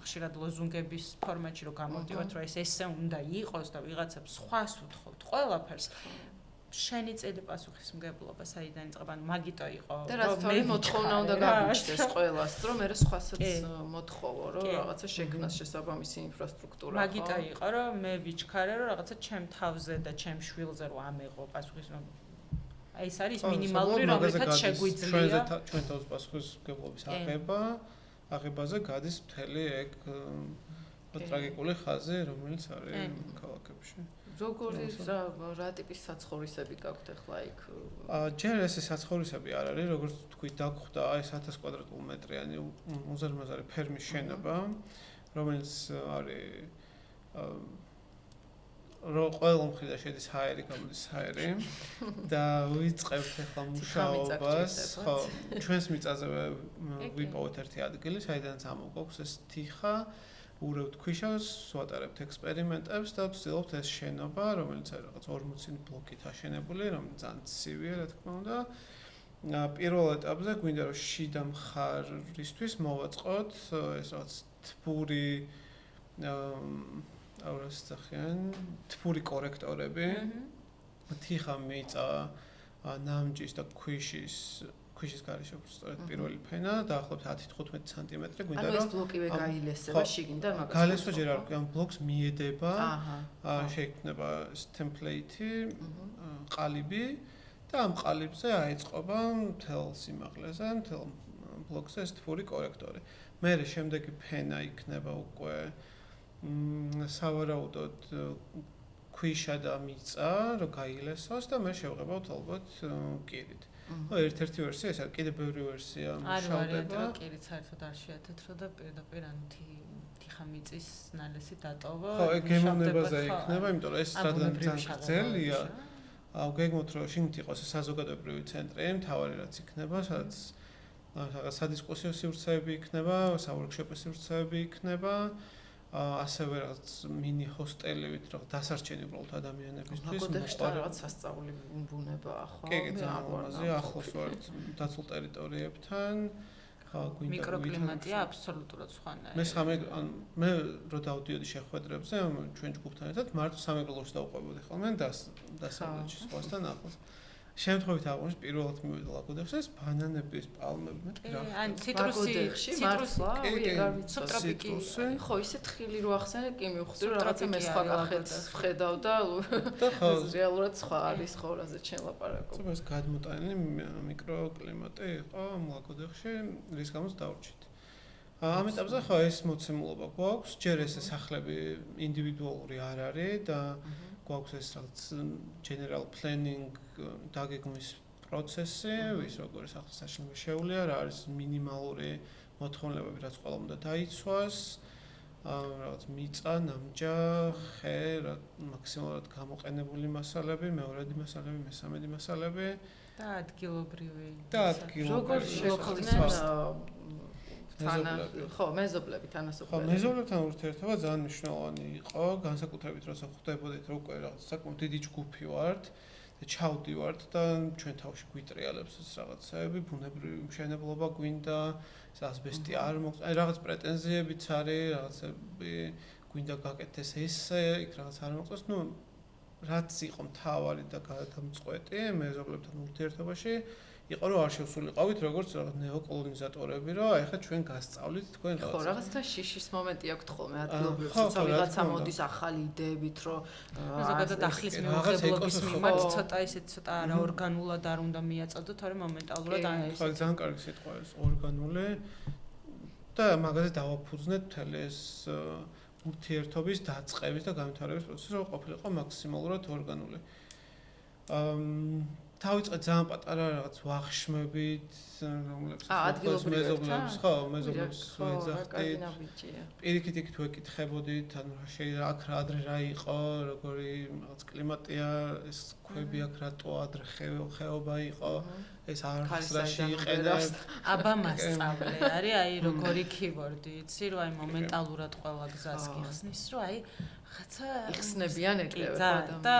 ხშირად ლოზუნგების ფორმატში რომ გამოდივართ რომ ეს ესე უნდა იყოს და ვიღაცებს სხვას უთხოვთ ყველაფერს შენი წელი პასუხისმგებლობა საიდან იწყება მაგიტო იყო და რაც თორე მოთხოვნა უნდა გაგიჩნდეს ყველას რომ მე სხვასაც მოთხოვო რომ რაღაცა შექმნას შესაბამისი ინფრასტრუქტურა ხო მაგიტო იყო რომ მე ვიჩქარე რომ რაღაცა ჩემ თავზე და ჩემ შვილზე რომ ამეღო პასუხისმგებლობა აი ეს არის მინიმალური რომელთაც შეგვიძლია ჩვენ თავს პასუხისმგებლობის აღებაზე გადის მთელი ეგ ტრაგიკული ხაზი რომელიც არის ქალაქებში როგორი რა ტიპის საცხოვრისები გაქვთ ახლა იქ ჯერ ეს საცხოვრისები არ არის როგორც თქვი დაგხვდა აი 1000 კვადრატმეტრიანი უზარმაზარი ფერმის შენობა რომელიც არის რო ყველა მხრიდან შედის ჰაერი, გამოდის ჰაერი და ვიწყებთ ახლა მუშაობას, ხო, ჩვენს მიწაზე ვიპოვოთ ერთი ადგილი, საიდანაც ამოგვაქვს ეს თიხა, ურავთ ქვიშას, ვატარებთ ექსპერიმენტებს და ვცდილობთ ეს შენობა, რომელიც არის რაღაც 40 ბლოკით აშენებული, რომელიც ძალიან ცივია, რა თქმა უნდა. პირველ ეტაპზე გვინდა რომ შიდა მხარისთვის მოვაწყოთ ეს რაღაც თბური აურას სახიან თბური კორექტორები. თიხა მიწა ნამჯის და ქვიშის გარეშე სწორედ პირველი ფენა დაახლოებით 10-15 სანტიმეტრი გვინდა რომ ეს ბლოკივე გაილესება შიგნიდან მაგას. გალესვა ჯერ არ გვიან ბლოკს მიედება. შეიქმნება ეს ტემპლეიტი, ყალიბი და ამ ყალიბზე აიწყობა მთელ სიმაღლეზე, მთელ ბლოკზე ეს თბური კორექტორი. მერე შემდეგი ფენა იქნება უკვე სავარაუდოდ ქვიშა და მიწა, რომ გაილესოს და მე შევღებავთ ალბათ კირით. ერთ-ერთი ვერსია ეს არის, კიდევ ბევრი ვერსია მუშავდება. არა, კირით საერთოდ არ შეათეთრო და პირდაპირ თიხა მიწის ნალესი დატოვა. ხო, ეგ გემოვნებაზე იქნება, იმიტომ რომ ეს რადგან ძალიან გრძელია. გეგმოთ რომ შიგნით იყოს საზოგადოებრივი ცენტრი, მთავარი რაც იქნება, სადაც რაღაც სადისკუსიო სივრცეები იქნება, საურკშოპი სივრცეები იქნება. ასევე რაღაც მინი ჰოსტელებით რაღაც დასარჩენი უბრალოდ ადამიანებისთვის მოყვა რაღაც სასწაული ბუნებაა ხო? კი, ძალიან ახლოს ვართ დაცულ ტერიტორიებთან. მიკროკლიმატია აბსოლუტურად მე სხვანაირი. მე რო დავდიოდი შეხვედრებზე ჩვენ ჯგუფთან ერთად მარტო სამეგრელოში დავყვებოდი ხოლმე დასავლეთში სხვასთან ახლოს. შემთხვევით აღვნიშნე პირველად მივიდა ლაგოდეხს ბანანების პალმები მეტყვი რა. ან ციტრუსი მართლა სუბტროპიკი. ხო, ისე თხილი რო ახსენე, კი მივხვდი რომ რაღაცა მე სხვა კახეთს ვხედავ და რეალურად სხვა არის ხო რაზე ჩვენ ლაპარაკობ. ეს გადმოტანილი მიკროკლიმატი იყო ლაგოდეხში, რის გამოც დავრჩით. ამ ეტაპზე ხო ეს მოცემულობა გვაქვს, ჯერ ეს სახლები ინდივიდუალური არ არის და გვაქვს ეს რაღაც general planning დაგეგმვის პროცესი, ვის როგორი სახლის აშენება შეუძლია, რა არის მინიმალური მოთხოვნილებები რაც ყველამ უნდა დაიცვას, რაღაც მიწა, ნამჯა, ხე, მაქსიმალურად გამოყენებული მასალები, მეორედი მასალები, მესამედი მასალები და ადგილობრივი. როგორ შეხვდნენ ხო, მეზობლები თანასწორად. ხო, მეზობლებთან ურთიერთობა ძალიან მნიშვნელოვანი იყო, განსაკუთრებით როცა ხვდებოდით, რომ უკვე რაღაც საკმაოდ დიდი ჯგუფი ვართ და ჩავდივართ და ჩვენ თავში გვიტრიალებს ეს რაღაცები, ბუნებრივი მშენებლობა გვინდა, ასბესტი არ მოგვწ, აი რაღაც პრეტენზიებიც არის, რაღაცები გვინდა გაკეთდეს ესე, იქ რაღაც არ მოგვწ, ну რაც იყო მთავარი და გადამწყვეტი მეზობლებთან ურთიერთობაში იყო რომ არ შევსულიყავით როგორც რაღაც ნეოკოლონიზატორები, რომ აი ხა ჩვენ გასწავლით თქვენ რაღაცა. ხო, რაღაცა შიშის მომენტი აქვს ხოლმე ადგილობრივ, თუმცა ვიღაცა მოდის ახალი იდეებით, რომ ზოგადად ახლის მეუღებლობის მიმართ ცოტა ისეთ ცოტა არაორგანულად არ უნდა მიაწოდო, თორემ მომენტალურად აი ეს. ხო, ძალიან კარგი სიტყვა ეს ორგანული და მაგაზე დავაფუძნეთ მთელი ეს ურთიერთობის დაწყების და განვითარების პროცესი, რომ ყოფილიყო მაქსიმალურად ორგანული. დავიწყეთ ძალიან პატარა რაღაც ვახშმებით, რომლებსაც მეზობლებს, ხო, მეზობლებს ვეძახდით. პირიქით იქით ვეკითხებოდით, ანუ შეიძლება აქ რა ადრე რა იყო, როგორი რაღაც კლიმატია, ეს ქვები აქ რატო ადრე ხეობა იყო, ეს არხსრაში იყენებთ. აბა მასწავლე არის, აი როგორი keyword-ი, იცი, რომ აი მომენტალურად ყველა გზას გიხსნის, რომ აი ხაცა იხსნებიან ეგრევე და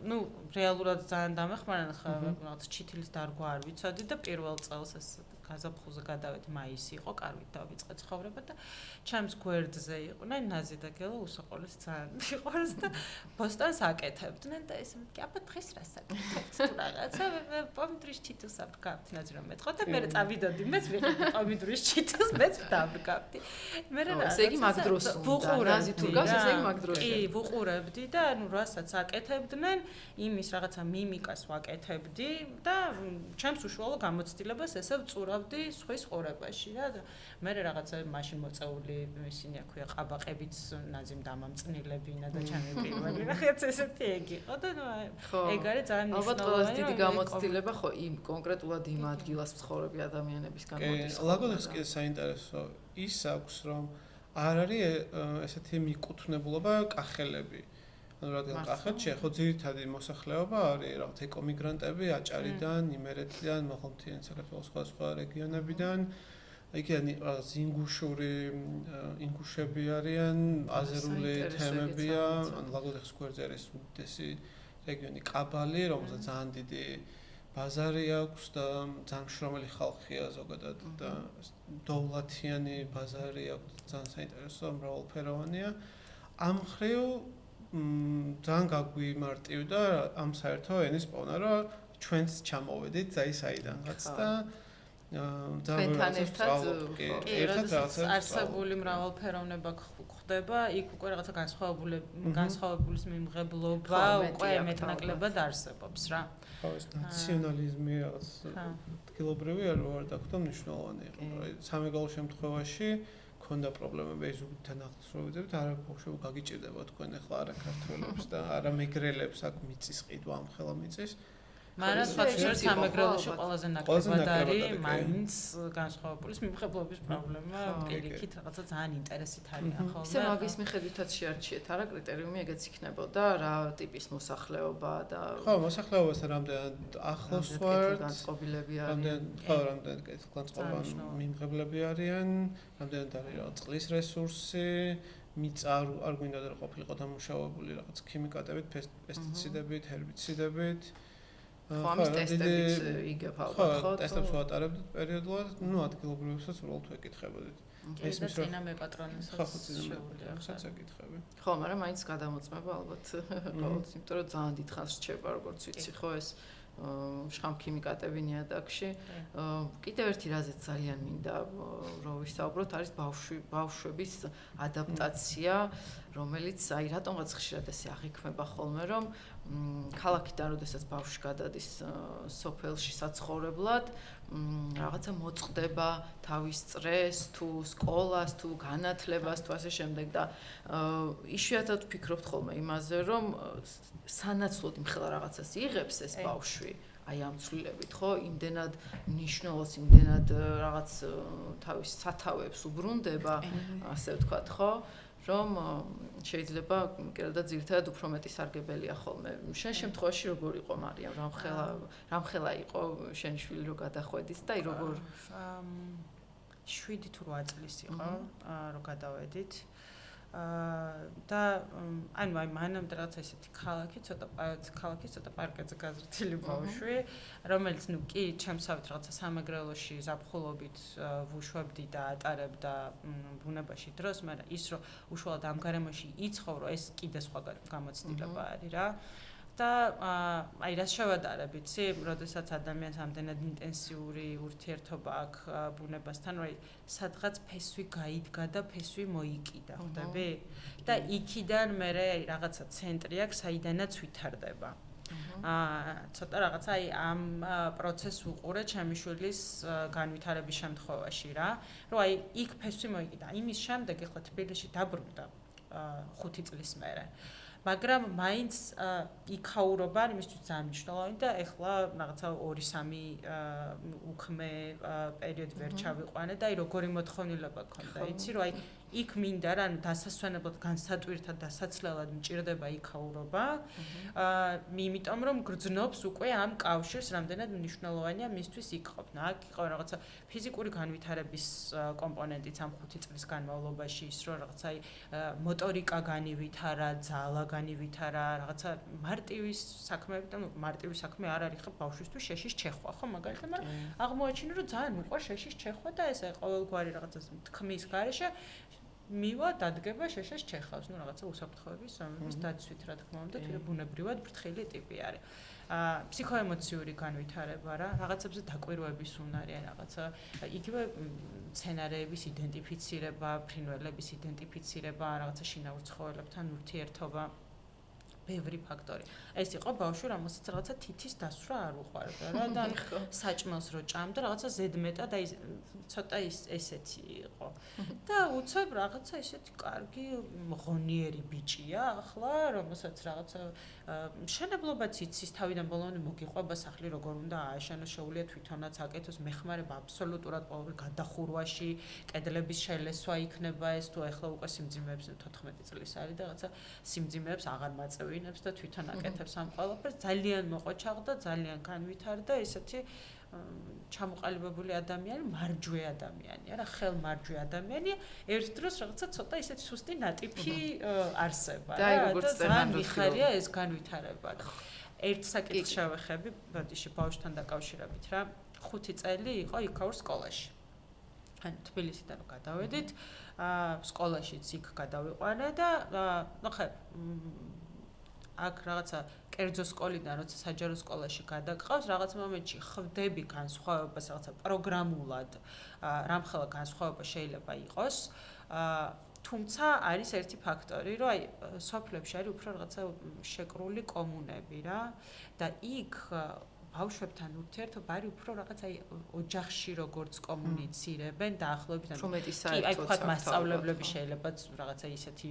ნუ რეალურად ძალიან დამეხმარან ხა რაღაც ჩითილის დარგვა არ ვიცოდი და პირველ წელს ეს გაზაფხულზე გადავედი მაისი იყო კარგით დავიწყე ცხოვრება და ჩემს გვერდზე იყვნენ ნაზი და გელა უსაყოლეს ძალიან მიყვარს და ბოსტონს აკეთებდნენ და ეს მეთქი აბა დღეს რას აკეთებთ თუ რაღაცა პომიდრის ჩიტოს აბგავთ ნაზი რომ მეტყო და მე წავიდოდი მეც ვიყავი პომიდრის ჩიტოს მეც დავგავდი მე რა ესე იგი მაგ დროს ნაზი თუ გავს ესე იგი მაგ დროს კი ვუყურებდი და ანუ რასაც აკეთებდნენ იმის რაღაცა მიმიკას ვაკეთებდი და ჩემს უშუალო გამოცდილებას ესე ვწურავდი სხვის ხორებაში რა და მე რაღაცა მაშინ მოწეული ისინი აქვია ყაბაყებიც ნაზიმ დამამწნილებინა და ჩემი პირველი რაღაც ესეთი ეგ იყო და ეგ არის ძალიან მნიშვნელოვანი ალბათ ყველაზე დიდი გამოცდილება ხო იმ კონკრეტულად იმ ადგილას მცხოვრები ადამიანებისგან მოდის ლაგოდეხს კი საინტერესო ის აქვს რომ არ არის ესეთი მიკუთვნებულობა კახელები ანუ რადგან კახეთში ხო ძირითადი მოსახლეობა არის რაღაც ეკომიგრანტები აჭარიდან, იმერეთიდან, მაღალმთიანი საქართველოს სხვა რეგიონებიდან იქიდან რაღაც ინგუშები არიან, აზერული თემებია, ანუ ლაგოდეხის გვერდზე არის უდიდესი რეგიონი კაბალი, რომელსაც ძალიან დიდი ბაზარი აქვს და ძალიან მშრომელი ხალხია ზოგადად და დოვლათიანი ბაზარი აქვს, ძალიან საინტერესო, მრავალფეროვანია. ამ მხრივ ძალიან გაგვიმარტივდა ამ საერთო ენის პოვნა, რომ ჩვენც ჩამოვედით აი საიდანღაც და ძალიან ერთად არსებული მრავალფეროვნება ხდება, იქ უკვე რაღაცა განსხვავებულის მიმღებლობა უკვე მეტნაკლებად არსებობს რა. ხო, ეს ნაციონალიზმი რაღაც ადგილობრივი არ დაგხვდა მნიშვნელოვანი იყო. სამეგრელო შემთხვევაში ქონდა პრობლემები ეს თან ახლოს რო ვიძებით, არა ბავშვები გაგიჭირდება თქვენ ახლა არა ქართველებს და არა მეგრელებს აქ მიწის ყიდვა ამ ხელა მიწის. მაგრამ სხვადასხვა სამეგრელოში ყველაზე ნაკლებად არის მაინც განსხვავებულის მიმღებლობის პრობლემა, პირიქით რაღაცა ძალიან ინტერესით არის ახლა. ისე მაგის მიხედვითაც შეარჩიეთ, არა კრიტერიუმი ეგეც იქნებოდა, რა ტიპის მოსახლეობა და ხო, მოსახლეობასთან რამდენად ახლოს ვართ, განწყობილები არიან. რამდენად განწყობილ მიმღებლები არიან, რამდენად არის რაღაც წყლის რესურსი, მიწა არ გვინდა და ყოფილიყო დამუშავებული რაღაც ქიმიკატებით, პესტიციდებით, ჰერბიციდებით. ხო, ამის ტესტებიც იგებ ალბათ, ხო? ტესტებს ვატარებდით პერიოდულად, ну, ადგილობრივებსაც უბრალოდ ვეკითხებოდით. ეს და წინა მეპატრონესაც შეუძლია ეკითხები. ხო, მაგრამ მაინც გადამოწმება ალბათ ყოველთვის, იმიტომ რომ ძალიან დიდხანს რჩება, როგორც ვიცი, ხო, ეს შხამ ქიმიკატები ნიადაგში. კიდევ ერთი რაზეც ძალიან მინდა რომ ვისაუბროთ, არის ბავშვების ადაპტაცია, რომელიც აი რატომღაც ხშირად ესე აღიქმება ხოლმე, რომ ქალაქიდან როდესაც ბავშვი გადადის სოფელში საცხოვრებლად, რაღაცა მოწყდება თავის წრეს, თუ სკოლას, თუ განათლებას, თუ ასე შემდეგ და იშვიათად ვფიქრობთ ხოლმე იმაზე, რომ სანაცვლოდ იმხელა რაღაცას იღებს ეს ბავშვი, აი ამ ცვლილებით, ხო, იმდენად მნიშვნელოვანს, იმდენად რაღაც თავის სათავეებს უბრუნდება, ასე ვთქვათ, ხო, რომ შეიძლება კიდევ ძირითადად უფრო მეტი სარგებელია ხოლმე. შენ შემთხვევაში როგორ იყო მარიამ, რამხელა იყო შენი შვილი რო გადახვედით და როგორ 7 თუ 8 წლის იყო, რო გადავედით. და ანუ აი მანამდე რაღაც ესეთი ქალაქი ცოტა პარკეთზე გაზრდილი ბავშვი, რომელიც ნუ კი ჩემსავით რაღაცა სამეგრელოში ზაფხულობით ვუშვებდი და ატარებდა ბუნებაში დროს, მაგრამ ის რომ უშუალოდ ამ გარემოში იცხოვრო, ეს კიდე სხვა გამოცდილება არის რა. და აი რას შევადარებ, იცი, როდესაც ადამიანს ამდენად ინტენსიური ურთიერთობა აქვს ბუნებასთან, რომ აი სადღაც ფესვი გაიდგა და ფესვი მოიკიდა, ხვდები? და იქიდან მე რაღაცა ცენტრი აქვს, საიდანაც ვითარდება. ცოტა რაღაცა აი ამ პროცესს ვუყურე ჩემი შვილის განვითარების შემთხვევაში რა, რომ აი იქ ფესვი მოიკიდა. იმის შემდეგ ეხლა თბილისში დაბრუნდა 5 წლის მერე. მაგრამ მაინც იქაურობა იმისთვის ძალიან მნიშვნელოვანი და ეხლა რაღაცა 2-3 უქმე პერიოდი ვერ ჩავიყვანე და აი როგორი მოთხოვნილება გქონდა, იცი, რომ აი იქ მინდა რა, ანუ დასასვენებლად, განსატვირთად, დასაცლელად მჭირდება იქაურობა. იმიტომ რომ გრძნობს უკვე ამ კავშირს, რამდენად მნიშვნელოვანია მისთვის იქ ყოფნა. აქ იყო რაღაცა ფიზიკური განვითარების კომპონენტიც ამ 5 წლის განმავლობაში, ის რომ რაღაცა აი მოტორიკა განივითარა, ძალა განივითარა, რაღაცა მარტივი საქმეები და მარტივი საქმე არ არის ხო ბავშვისთვის შეშის ჩეხვა, ხო მაგალითად, მაგრამ აღმოაჩინე რომ ძალიან უყვარს შეშის ჩეხვა და ესე ყოველგვარი რაღაცა თქმის გარეშე მივა დადგება შეშეს ჩეხავს, ნუ რაღაცა უსაფრთხოების ზომების დაცვით, რა თქმა უნდა, თუმცა ბუნებრივად ფრთხილი ტიპი არის. ფსიქოემოციური განვითარება რა, რაღაცებზე დაკვირვების უნარი, რაღაცა იგივე სცენარეების იდენტიფიცირება, ფრინველების იდენტიფიცირება, რაღაცა შინაურ ცხოველებთან ურთიერთობა. ბევრი ფაქტორი. ეს იყო ბავშვი, რომელსაც რაღაცა თითის დასვლა არ უყვარდა რა და საჭმელს რო ჭამდა, რაღაცა ზედმეტად აი ცოტა ესეთი იყო. და უცებ რაღაცა ესეთი კარგი მღონიერი ბიჭია ახლა, რომელსაც რაღაცა მშენებლობაც იცის თავიდან ბოლომდე მოგიყვება სახლი როგორ უნდა ააშენოს, შეუძლია თვითონაც აკეთოს, მეხმარება აბსოლუტურად ყოველ გადახურვაში, კედლების შელესვა იქნება ეს თუ ახლა უკვე სიმძიმეებს 14 წლის არის და რაღაცა სიმძიმეებს აღარ მაწევინებს და თვითონ აკეთებს ამ ყველაფერს. ძალიან მოყოჩაღდა, ძალიან განვითარდა ესეთი ჩამოყალიბებული ადამიანი, მარჯვე ადამიანია რა, ხელმარჯვე ადამიანია, ერთ დროს რაღაცა ცოტა ისეთი სუსტი ნატიფი არსება რა და ძალიან მიხარია ეს განვითარება. ერთ საკითხს შევეხები, ბოდიში ბავშვთან დაკავშირებით რა, 5 წელი იყო იქაურ სკოლაში. ანუ თბილისიდან გადავედით, სკოლაშიც იქ გადავიყვანე და ნუ ხე აქ რაღაცა კერძო სკოლიდან როცა საჯარო სკოლაში გადაგყავს, რაღაც მომენტში ხვდები განსხვავებას, რაღაცა პროგრამულად, რამხელა განსხვავება შეიძლება იყოს. თუმცა არის ერთი ფაქტორი, რომ აი სოფლებში არის უფრო რაღაცა შეკრული კომუნები რა და იქ ბავშვებთან ურთიერთობა არის უფრო რაღაც აი ოჯახში როგორც კომუნიცირებენ დაახლოებით კი აი თქვათ მასწავლებლები შეიძლება რაღაცა ისეთი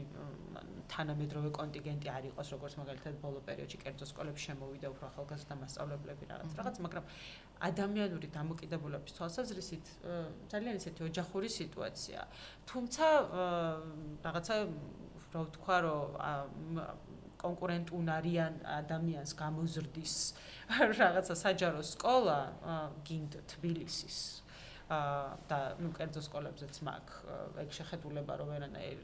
თანამედროვე კონტინგენტი არ იყოს როგორც მაგალითად ბოლო პერიოდში კერძო სკოლებში შემოვიდა უფრო ახალგაზრდა მასწავლებლები რაღაც მაგრამ ადამიანური დამოკიდებულების თვალსაზრისით ძალიან ისეთი ოჯახური სიტუაცია თუმცა რაღაცა რა ვთქვა რომ კონკურენტუნარიან ადამიანს გამოზრდის რაღაცა საჯარო სკოლა გინდ თბილისის და ნუ კერძო სკოლებზეც მაქვს ეგ შეხედულება რომ ვერანაირ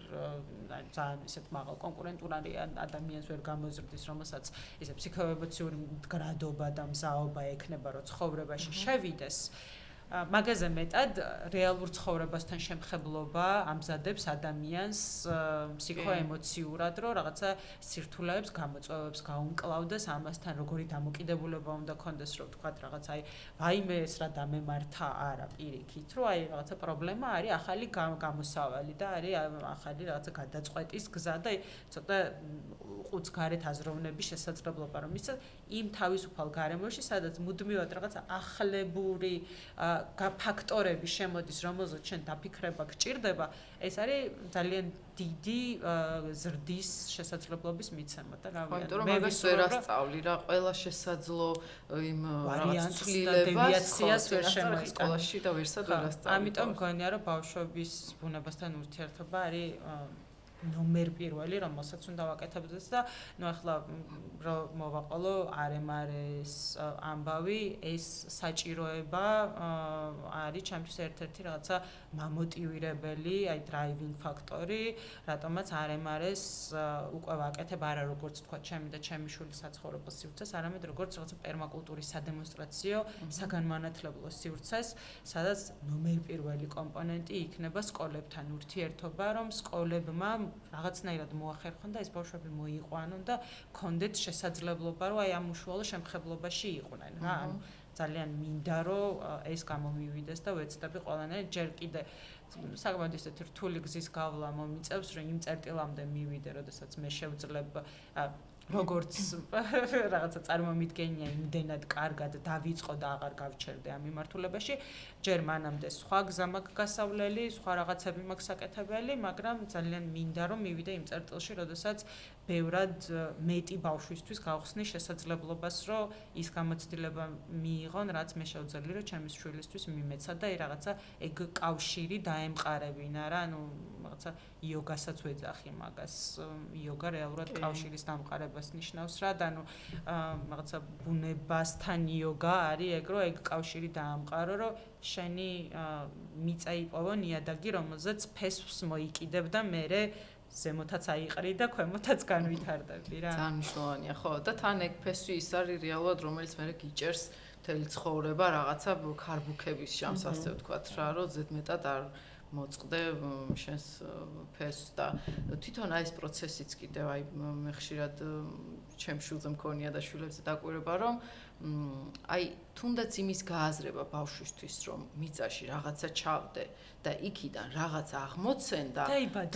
ძალიან ისეთ მაღალ კონკურენტუნარიან ადამიანს ვერ გამოზრდის რომელსაც ისე ფსიქოემოციური მდგრადობა და მზაობა ექნება რომ ცხოვრებაში შევიდეს მაგაზე მეტად რეალურ ცხოვრებასთან შემხებლობა ამზადებს ადამიანს ფსიქოემოციურად რომ რაღაცა სირთულეებს გამოწვევებს გაუმკლავდეს ამასთან როგორი დამოკიდებულება უნდა ქონდეს რომ თქვათ რაღაც აი ვაიმე ეს რა დამემართა არა პირიქით რომ აი რაღაცა პრობლემა არის ახალი გამოსავალი და არის ახალი რაღაცა გადაწყვეტის გზა და ცოტა ყუც გარეთ აზროვნების შესაძლებლობა რომ ის იმ თავისუფალ გარემოში სადაც მუდმივად რაღაცა ახლებური ფაქტორები შემოდის, რომელზეც შენ დაფიქრება გჭირდება, ეს არის ძალიან დიდი ზრდის შესაძლებლობის მიცემა და რა ვიცი. მე მაგას ვერ ასწავლი რა, ყველა შესაძლო იმ რაღაც დევიაციას ვერ შემოიტან სკოლაში და ვერსად ვერ ასწავლი. ამიტომ მგონია რომ ბავშვობის ბუნებასთან ურთიერთობა არის ნომერ პირველი, რომელსაც უნდა ვაკეთებდეს და ნუ ახლა რომ მოვაყოლო RMRS ამბავი, ეს საჭიროება არის ჩემთვის ერთ-ერთი რაღაცა მამოტივირებელი, აი დრაივინგ ფაქტორი, რატომაც RMRS უკვე ვაკეთებ არა როგორც თქვა ჩემი და ჩემი შვილის საცხოვრებელ სივრცეს, არამედ როგორც რაღაცა პერმაკულტურის სადემონსტრაციო, საგანმანათლებლო სივრცეს, სადაც ნომერ პირველი კომპონენტი იქნება სკოლებთან ურთიერთობა, რომ სკოლებმა რაღაცნაირად მოახერხონ და ეს ბავშვები მოიყვანონ და კონდეთ შესაძლებლობა, რომ აი ამ უშუალო შემხებლობაში იყვნენ რა. ანუ ძალიან მინდა რომ ეს გამომივიდეს და ვეცდები ყველანაირად ჯერ კიდე საკმაოდ ისეთი რთული გზის გავლა მომიწევს, რომ იმ წერტილამდე მივიდე, როდესაც მე შევძლებ როგორც რაღაცა წარმომიდგენია იმდენად კარგად დავიწყო და აღარ გავჩერდე ამ მიმართულებაში, ჯერ მანამდე სხვა გზა მაქვს გასავლელი, სხვა რაღაცები მაქვს საკეთებელი, მაგრამ ძალიან მინდა რომ მივიდე იმ წერტილში, როდესაც ბევრად მეტი ბავშვისთვის გავხსნი შესაძლებლობას, რომ ის გამოცდილება მიიღონ, რაც მე შევძელი, რომ ჩემი შვილისთვის მიმეცა და რაღაცა ეგ კავშირი დაემყარებინა რა, ანუ რაღაცა იოგასაც ვეძახი მაგას. იოგა რეალურად კავშირის დამყარებას ნიშნავს რა, და ანუ რაღაცა ბუნებასთან იოგა არის ეგ, რომ ეგ კავშირი დაამყარო, რომ შენი მიწა იპოვო ნიადაგი, რომელზეც ფესვს მოიკიდებ და მერე ზემოთაც აიყრი და ქვემოთაც განვითარდები რა. ძალიან მნიშვნელოვანია, ხო, და თან ეგ ფესვი ის არის რეალურად, რომელიც მერე გიჭერს მთელი ცხოვრება რაღაცა ქარბუქების შამს, ასე ვთქვათ რა, რომ ზედმეტად არ მოწყდე შენს ფესვს და თვითონ აი ეს პროცესიც კიდევ აი მე ხშირად ჩემ შვილზე მქონია და შვილებზე დაკვირვება, რომ აი თუნდაც იმის გააზრება ბავშვისთვის, რომ მიწაში რაღაცა ჩავდე და იქიდან რაღაცა აღმოცენ და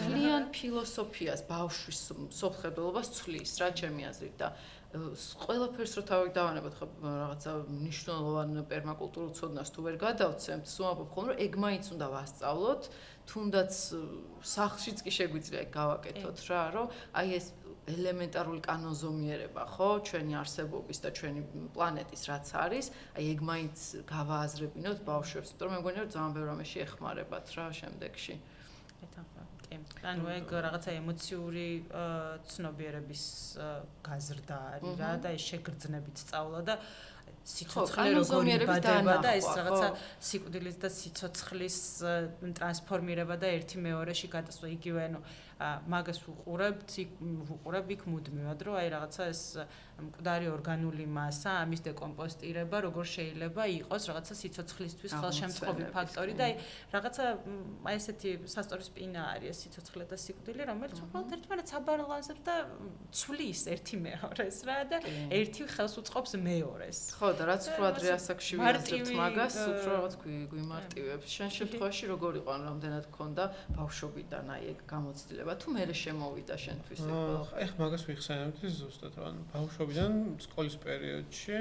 ძალიან ფილოსოფიას ბავშვის სოფხედელობას ცვლის რა ჩემი აზრით და ყველაფერს რო თავი დავანებოთ ხო რაღაცა მნიშვნელოვან პერმაკულტურულ ცოდნას თუ ვერ გადავცემთ, სვამობ ხოლმე რომ ეგ მაინც უნდა ვასწავლოთ, თუნდაც სახლშიც კი შეგვიძლია გავაკეთოთ რა, რომ აი ეს ელემენტარული კანონზომიერება, ხო, ჩვენი არსებობის და ჩვენი პლანეტის რაც არის, აი ეგ მაინც გავააზრებინოთ ბავშვებს, იმიტომ რომ მე მგონია რომ ძალიან ბევრ რამეში ეხმარებათ რა შემდეგში. კი. ანუ ეგ რაღაცა ემოციური ცნობიერების გაზრდა არის რა და ეს შეგრძნებით სწავლა და სიცოცხლე როგორი იბადება და ეს რაღაცა სიკვდილის და სიცოცხლის ტრანსფორმირება და ერთი მეორეში გადასვლა იგივე ანუ მაგას ვუყურებ იქ მუდმივად რომ აი რაღაცა ეს მკვდარი ორგანული მასა ამის დეკომპოსტირება როგორ შეიძლება იყოს რაღაცა სიცოცხლისთვის ხელშემწყობი ფაქტორი და აი რაღაცა აი ესეთი სასწორი სპინა არის სიცოცხლე და სიკვდილი რომელიც უბრალოდ ერთმანეთს აბალანსებს და ცვლის ერთი მეორეს რა და ერთი ხელს უწყობს მეორეს ხო და რაც უფრო ადრე ასაკში ვიაზრებთ მაგას უფრო რაღაც გვიმარტივებს შენ შემთხვევაში როგორ იყო ან რამდენად გქონდა ბავშვობიდან აი ეგ გამოცდილება თუ მე შემოვიდა შენთვის ეხლა მაგას ვიხსენებთ ზუსტად რა ანუ ბავშვობიდან სკოლის პერიოდში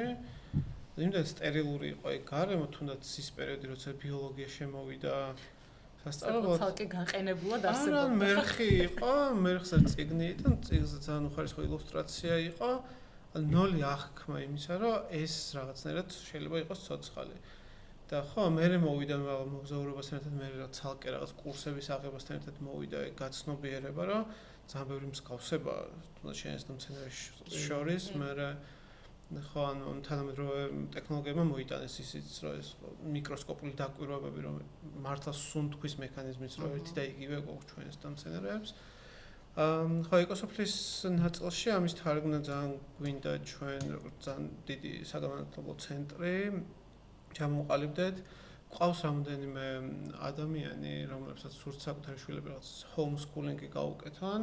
იმდენ სტერილური იყო ეგ გარემო თუნდაც ის პერიოდი როცა ბიოლოგია შემოვიდა სასწავლებლად ცალკე განყენებულად არსებობდა არა მერხი იყო მერხზე წიგნი და წიგნზე ძალიან უხარისხო ილუსტრაცია იყო ნოლი აღქმა იმისა რომ ეს რაღაცნაირად შეიძლება იყოს ცოცხალი და ხო მე მოვიდა მოგზაურობასთან ერთად მე რა ცალკე რაღაც კურსების აღებასთან ერთად მოვიდა გაცნობიერება რომ ძალიან ბევრი მსგავსება თუნდაც შენს და მცენარეს შორის მე ხო ანუ თანამედროვე ტექნოლოგიებმა მოიტანეს ისიც რომ ეს მიკროსკოპული დაკვირვებები რომ მართლა სუნთქვის მექანიზმიც რომ ერთი და იგივე გვაქვს ჩვენს და მცენარეებს ხო ეკოსოფლის ნაწილში ამის თარგმნა ძალიან გვინდა ჩვენ როგორც ძალიან დიდი საგანმანათლებლო ცენტრი ჩამოვყალიბდეთ ყავს რამდენიმე ადამიანი რომლებსაც სურთ საკუთარი შვილები რაღაც ჰოუმსკულინგი გაუკეთონ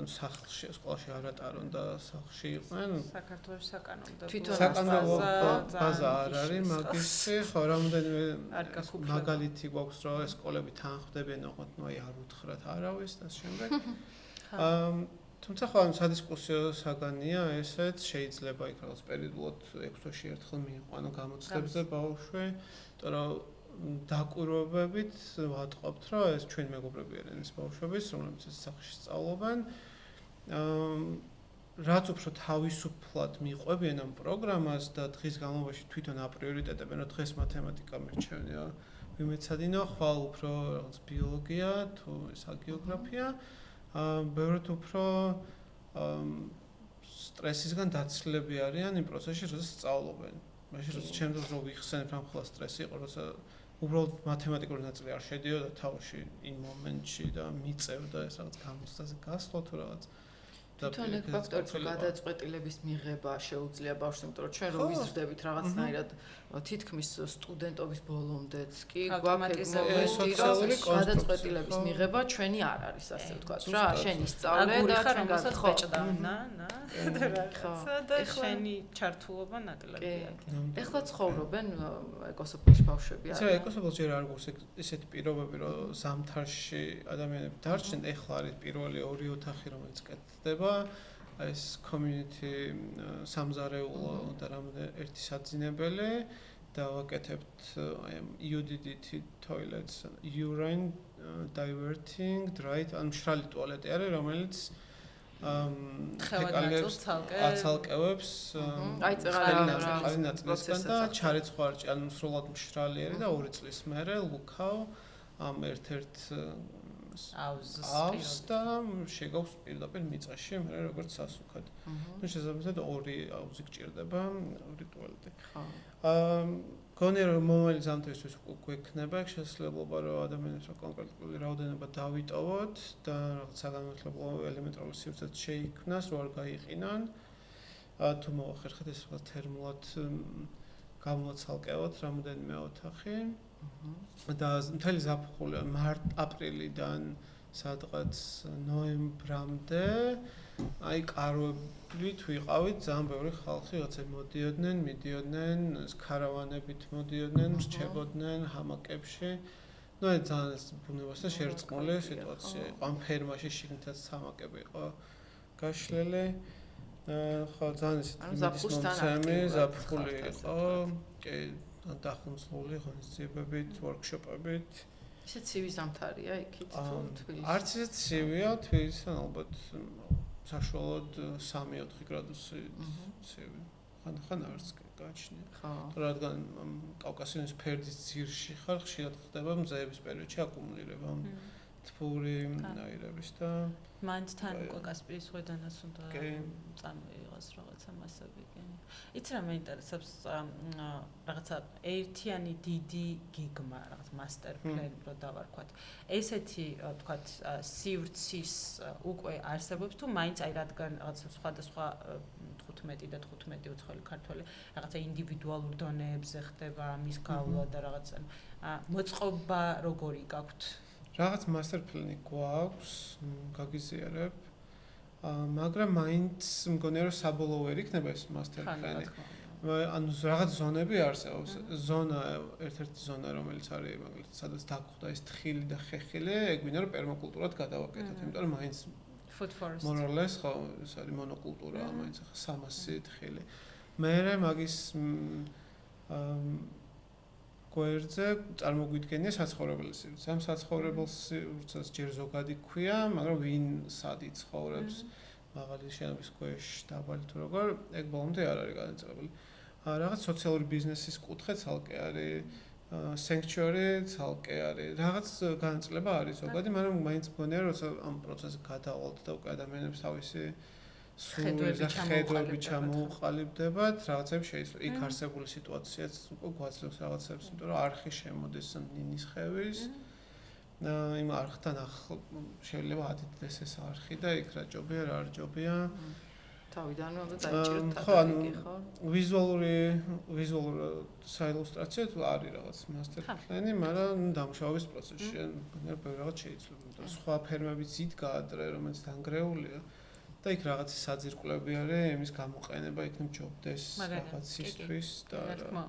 ანუ სახლში სკოლაში არ ატარონ და სახლში იყვნენ საქართველოს საკანონმდებლო ბაზა არ არის მაგისტრი ხო რამდენიმე მაგალითი გვაქვს რომ ეს სკოლები თანხმდებიან ოღონდ ნუ აი არ უთხრათ არავის და შემდეგ თუმცა ხო ანუ სადისკუსიო საგანია ესეც შეიძლება იქ რაღაც პერიოდულად 6 თვეში ერთხელ მიიყვანო გამოცდებზე ბავშვი იმიტომ რომ დაკვირვებებით ვატყობთ, რომ ეს ჩვენ მეგობრები არიან ეს ბავშვების, რომლებიც ეს სახლში სწავლობენ. რაც უფრო თავისუფლად მიყვებიან ამ პროგრამას და დღის განმავლობაში თვითონ აპრიორიტეტებენ, რომ დღეს მათემატიკა მერჩევია, ვიმეცადინო, ხვალ უფრო რაღაც ბიოლოგია თუ გეოგრაფია, ბევრად უფრო სტრესისგან დაცლილები არიან იმ პროცესში, როდესაც სწავლობენ. მაშინ როცა ჩემთვის რო ვიხსენებ ამ ხოლმე სტრესი იყო, როცა უბრალოდ მათემატიკური ნაწილი არ შედიოდა თავში იმ მომენტში და მიწევდა ეს რაღაც გამოცდაზე გასვლა თუ რაღაც თვითონ ეგ ფაქტორი გადაწყვეტილების მიღება შეუძლია ბავშვს, იმიტომ რომ ჩვენ რო ვიზრდებით რაღაცნაირად თითქმის სტუდენტობის ბოლომდეც კი გვაქვს სოციალური გადაწყვეტილების მიღება ჩვენი არ არის, ასე ვთქვათ რა, შენ ისწავლე და ჩვენ გადაწყვეტდა, და შენი ჩართულობა ნაკლებია. ეხლა ცხოვრობენ ეკოსოფელში ბავშვები არა? ცა ეკოსოფელში არ გვაქვს ესეთი პირობები, რომ ზამთარში ადამიანები დარჩნენ, ეხლა არის პირველი 2 ოთახი, რომელიც კეთდება. ეს community სამზარეულო და რამდენი ერთი საძინებელი და ვაკეთებთ აი ამ UDDT toilets, urine diverting dried ან მშრალი ტუალეტი არის, რომელიც აცალკევებს აი წყალი ნაწილისგან და ჩარეცხვარჭი, ანუ სრულად მშრალი არის და 2 წლის მერე ლუკავ ამ ერთ-ერთავს და შეგავს პირდაპირ მიწაში, მე როგორც სასუქად. ნუ შესაბამისად 2 აუზი გჭირდება, 2 ტუალეტი. გონია რომ მომავალი ზამთრისთვის გვექნება შესაძლებლობა რომ ადამიანებს კონკრეტული რაოდენობა დავიტოვოთ და რაღაც საგანმანათლებლო ელემენტარული სივრცეც შეიქმნას, რო არ გაიყინან. თუ მოახერხეთ ეს რაღაც თერმულად გამოცალკევოთ რამოდენიმე ოთახი. და მთელი ზაფხული აპრილიდან სადღაც ნოემბრამდე აი კარვებით ვიყავით ძალიან ბევრი ხალხი, რაღაცა მიდიოდნენ, ქარავანებით მოდიოდნენ, რჩებოდნენ ჰამაკებში. ნუ ეს ძალიან ბუნებასთან შერწყმული სიტუაცია იყო. ამ ფერმაში შიგნითაც ჰამაკები იყო გაშლილი. ხო, ძალიან ისეთი მომცემი ზაფხული იყო. კი დახუნცლული ღონისძიებებით, ვორქშოპებით. ისე ცივი ზამთარია იქით თუ თბილისში? არც ისე ცივია, თბილისთან ალბათ საშუალოდ 3-4 გრადუსი ცივი. ხან არც გააჩნია. ხო. რადგან კავკასიონის ფერდის ძირში ხარ, ხშირად ხდება მზეების პერიოდში აკუმულირება თბური აირების და მანდ თან უკვე კასპიის ზღვიდანაც უნდა წამოიღოს რაღაცა მასები. იცი რა მეინტერესებს რაღაცა ერთიანი დიდი გიგმა, რაღაც მასტერ პლანი რო დავარქვათ. ესეთი ვთქვათ სივრცის უკვე არსებობს თუ მაინც აი რადგან რაღაცა სხვადასხვა 15 და 15 უცხოელი ქართველი რაღაცა ინდივიდუალურ დონეებზე ხდება მის გავლა და რაღაცა მოწყობა როგორი გაქვთ? რაღაც მასტერ პლანი გვაქვს, გაგიზიარებ. მაგრამ მაინც მგონია რომ საბოლოო ვერ იქნება ეს მასტერ პლანი. ანუ რაღაც ზონები არსებობს. ზონა, ერთ-ერთი ზონა რომელიც არის მაგალითად სადაც დაგხვდა ეს თხილი და ხეხილი, ეგ ვინა რომ პერმაკულტურად გადავაკეთოთ, იმიტომ რომ მაინც food forest. more or less ხო, ეს არის მონოკულტურა, მაინც 300 თხილი. მე მაგის გვერდზე წარმოგვიდგენია საცხოვრებელი სივრცე. ამ საცხოვრებელ სივრცეს ჯერ ზოგადი ქვია, მაგრამ ვინ სად იცხოვრებს მაღალი შენობის ქვეშ, დაბალი თუ როგორ, ეგ ბოლომდე არ არის გადაწყვეტილი. რაღაც სოციალური ბიზნესის კუთხე ცალკე არის, sanctuary ცალკე არის. რაღაც განაწილება არის ზოგადი, მაგრამ მაინც მგონია რომ ამ პროცესს გადავალთ და უკვე ადამიანებს თავისი ხედვები ჩამოუყალიბდებათ, რაღაცები შეიძლება. იქ არსებული სიტუაციაც უკვე გვაძლევს რაღაცებს, იმიტომ რომ არხი შემოდის ნინის ხევის. იმ არხთან შეიძლება ადიდეს ეს არხი და იქ რა ჯობია, რა არ ჯობია. თავიდანვე უნდა დაიჭიროთ ხო, ანუ ვიზუალური საილუსტრაციო არის რაღაც მასტერ პლანი, მაგრამ დამუშავების პროცესში ბევრი რაღაც შეიძლება. იმიტომ რომ სხვა ფერმებიც იდგა ადრე, რომელიც დანგრეულია. და იქ რაღაც საძირკვლები არის, იმის გამოყენება იქ მჯობდეს რაღაცისთვის და რა.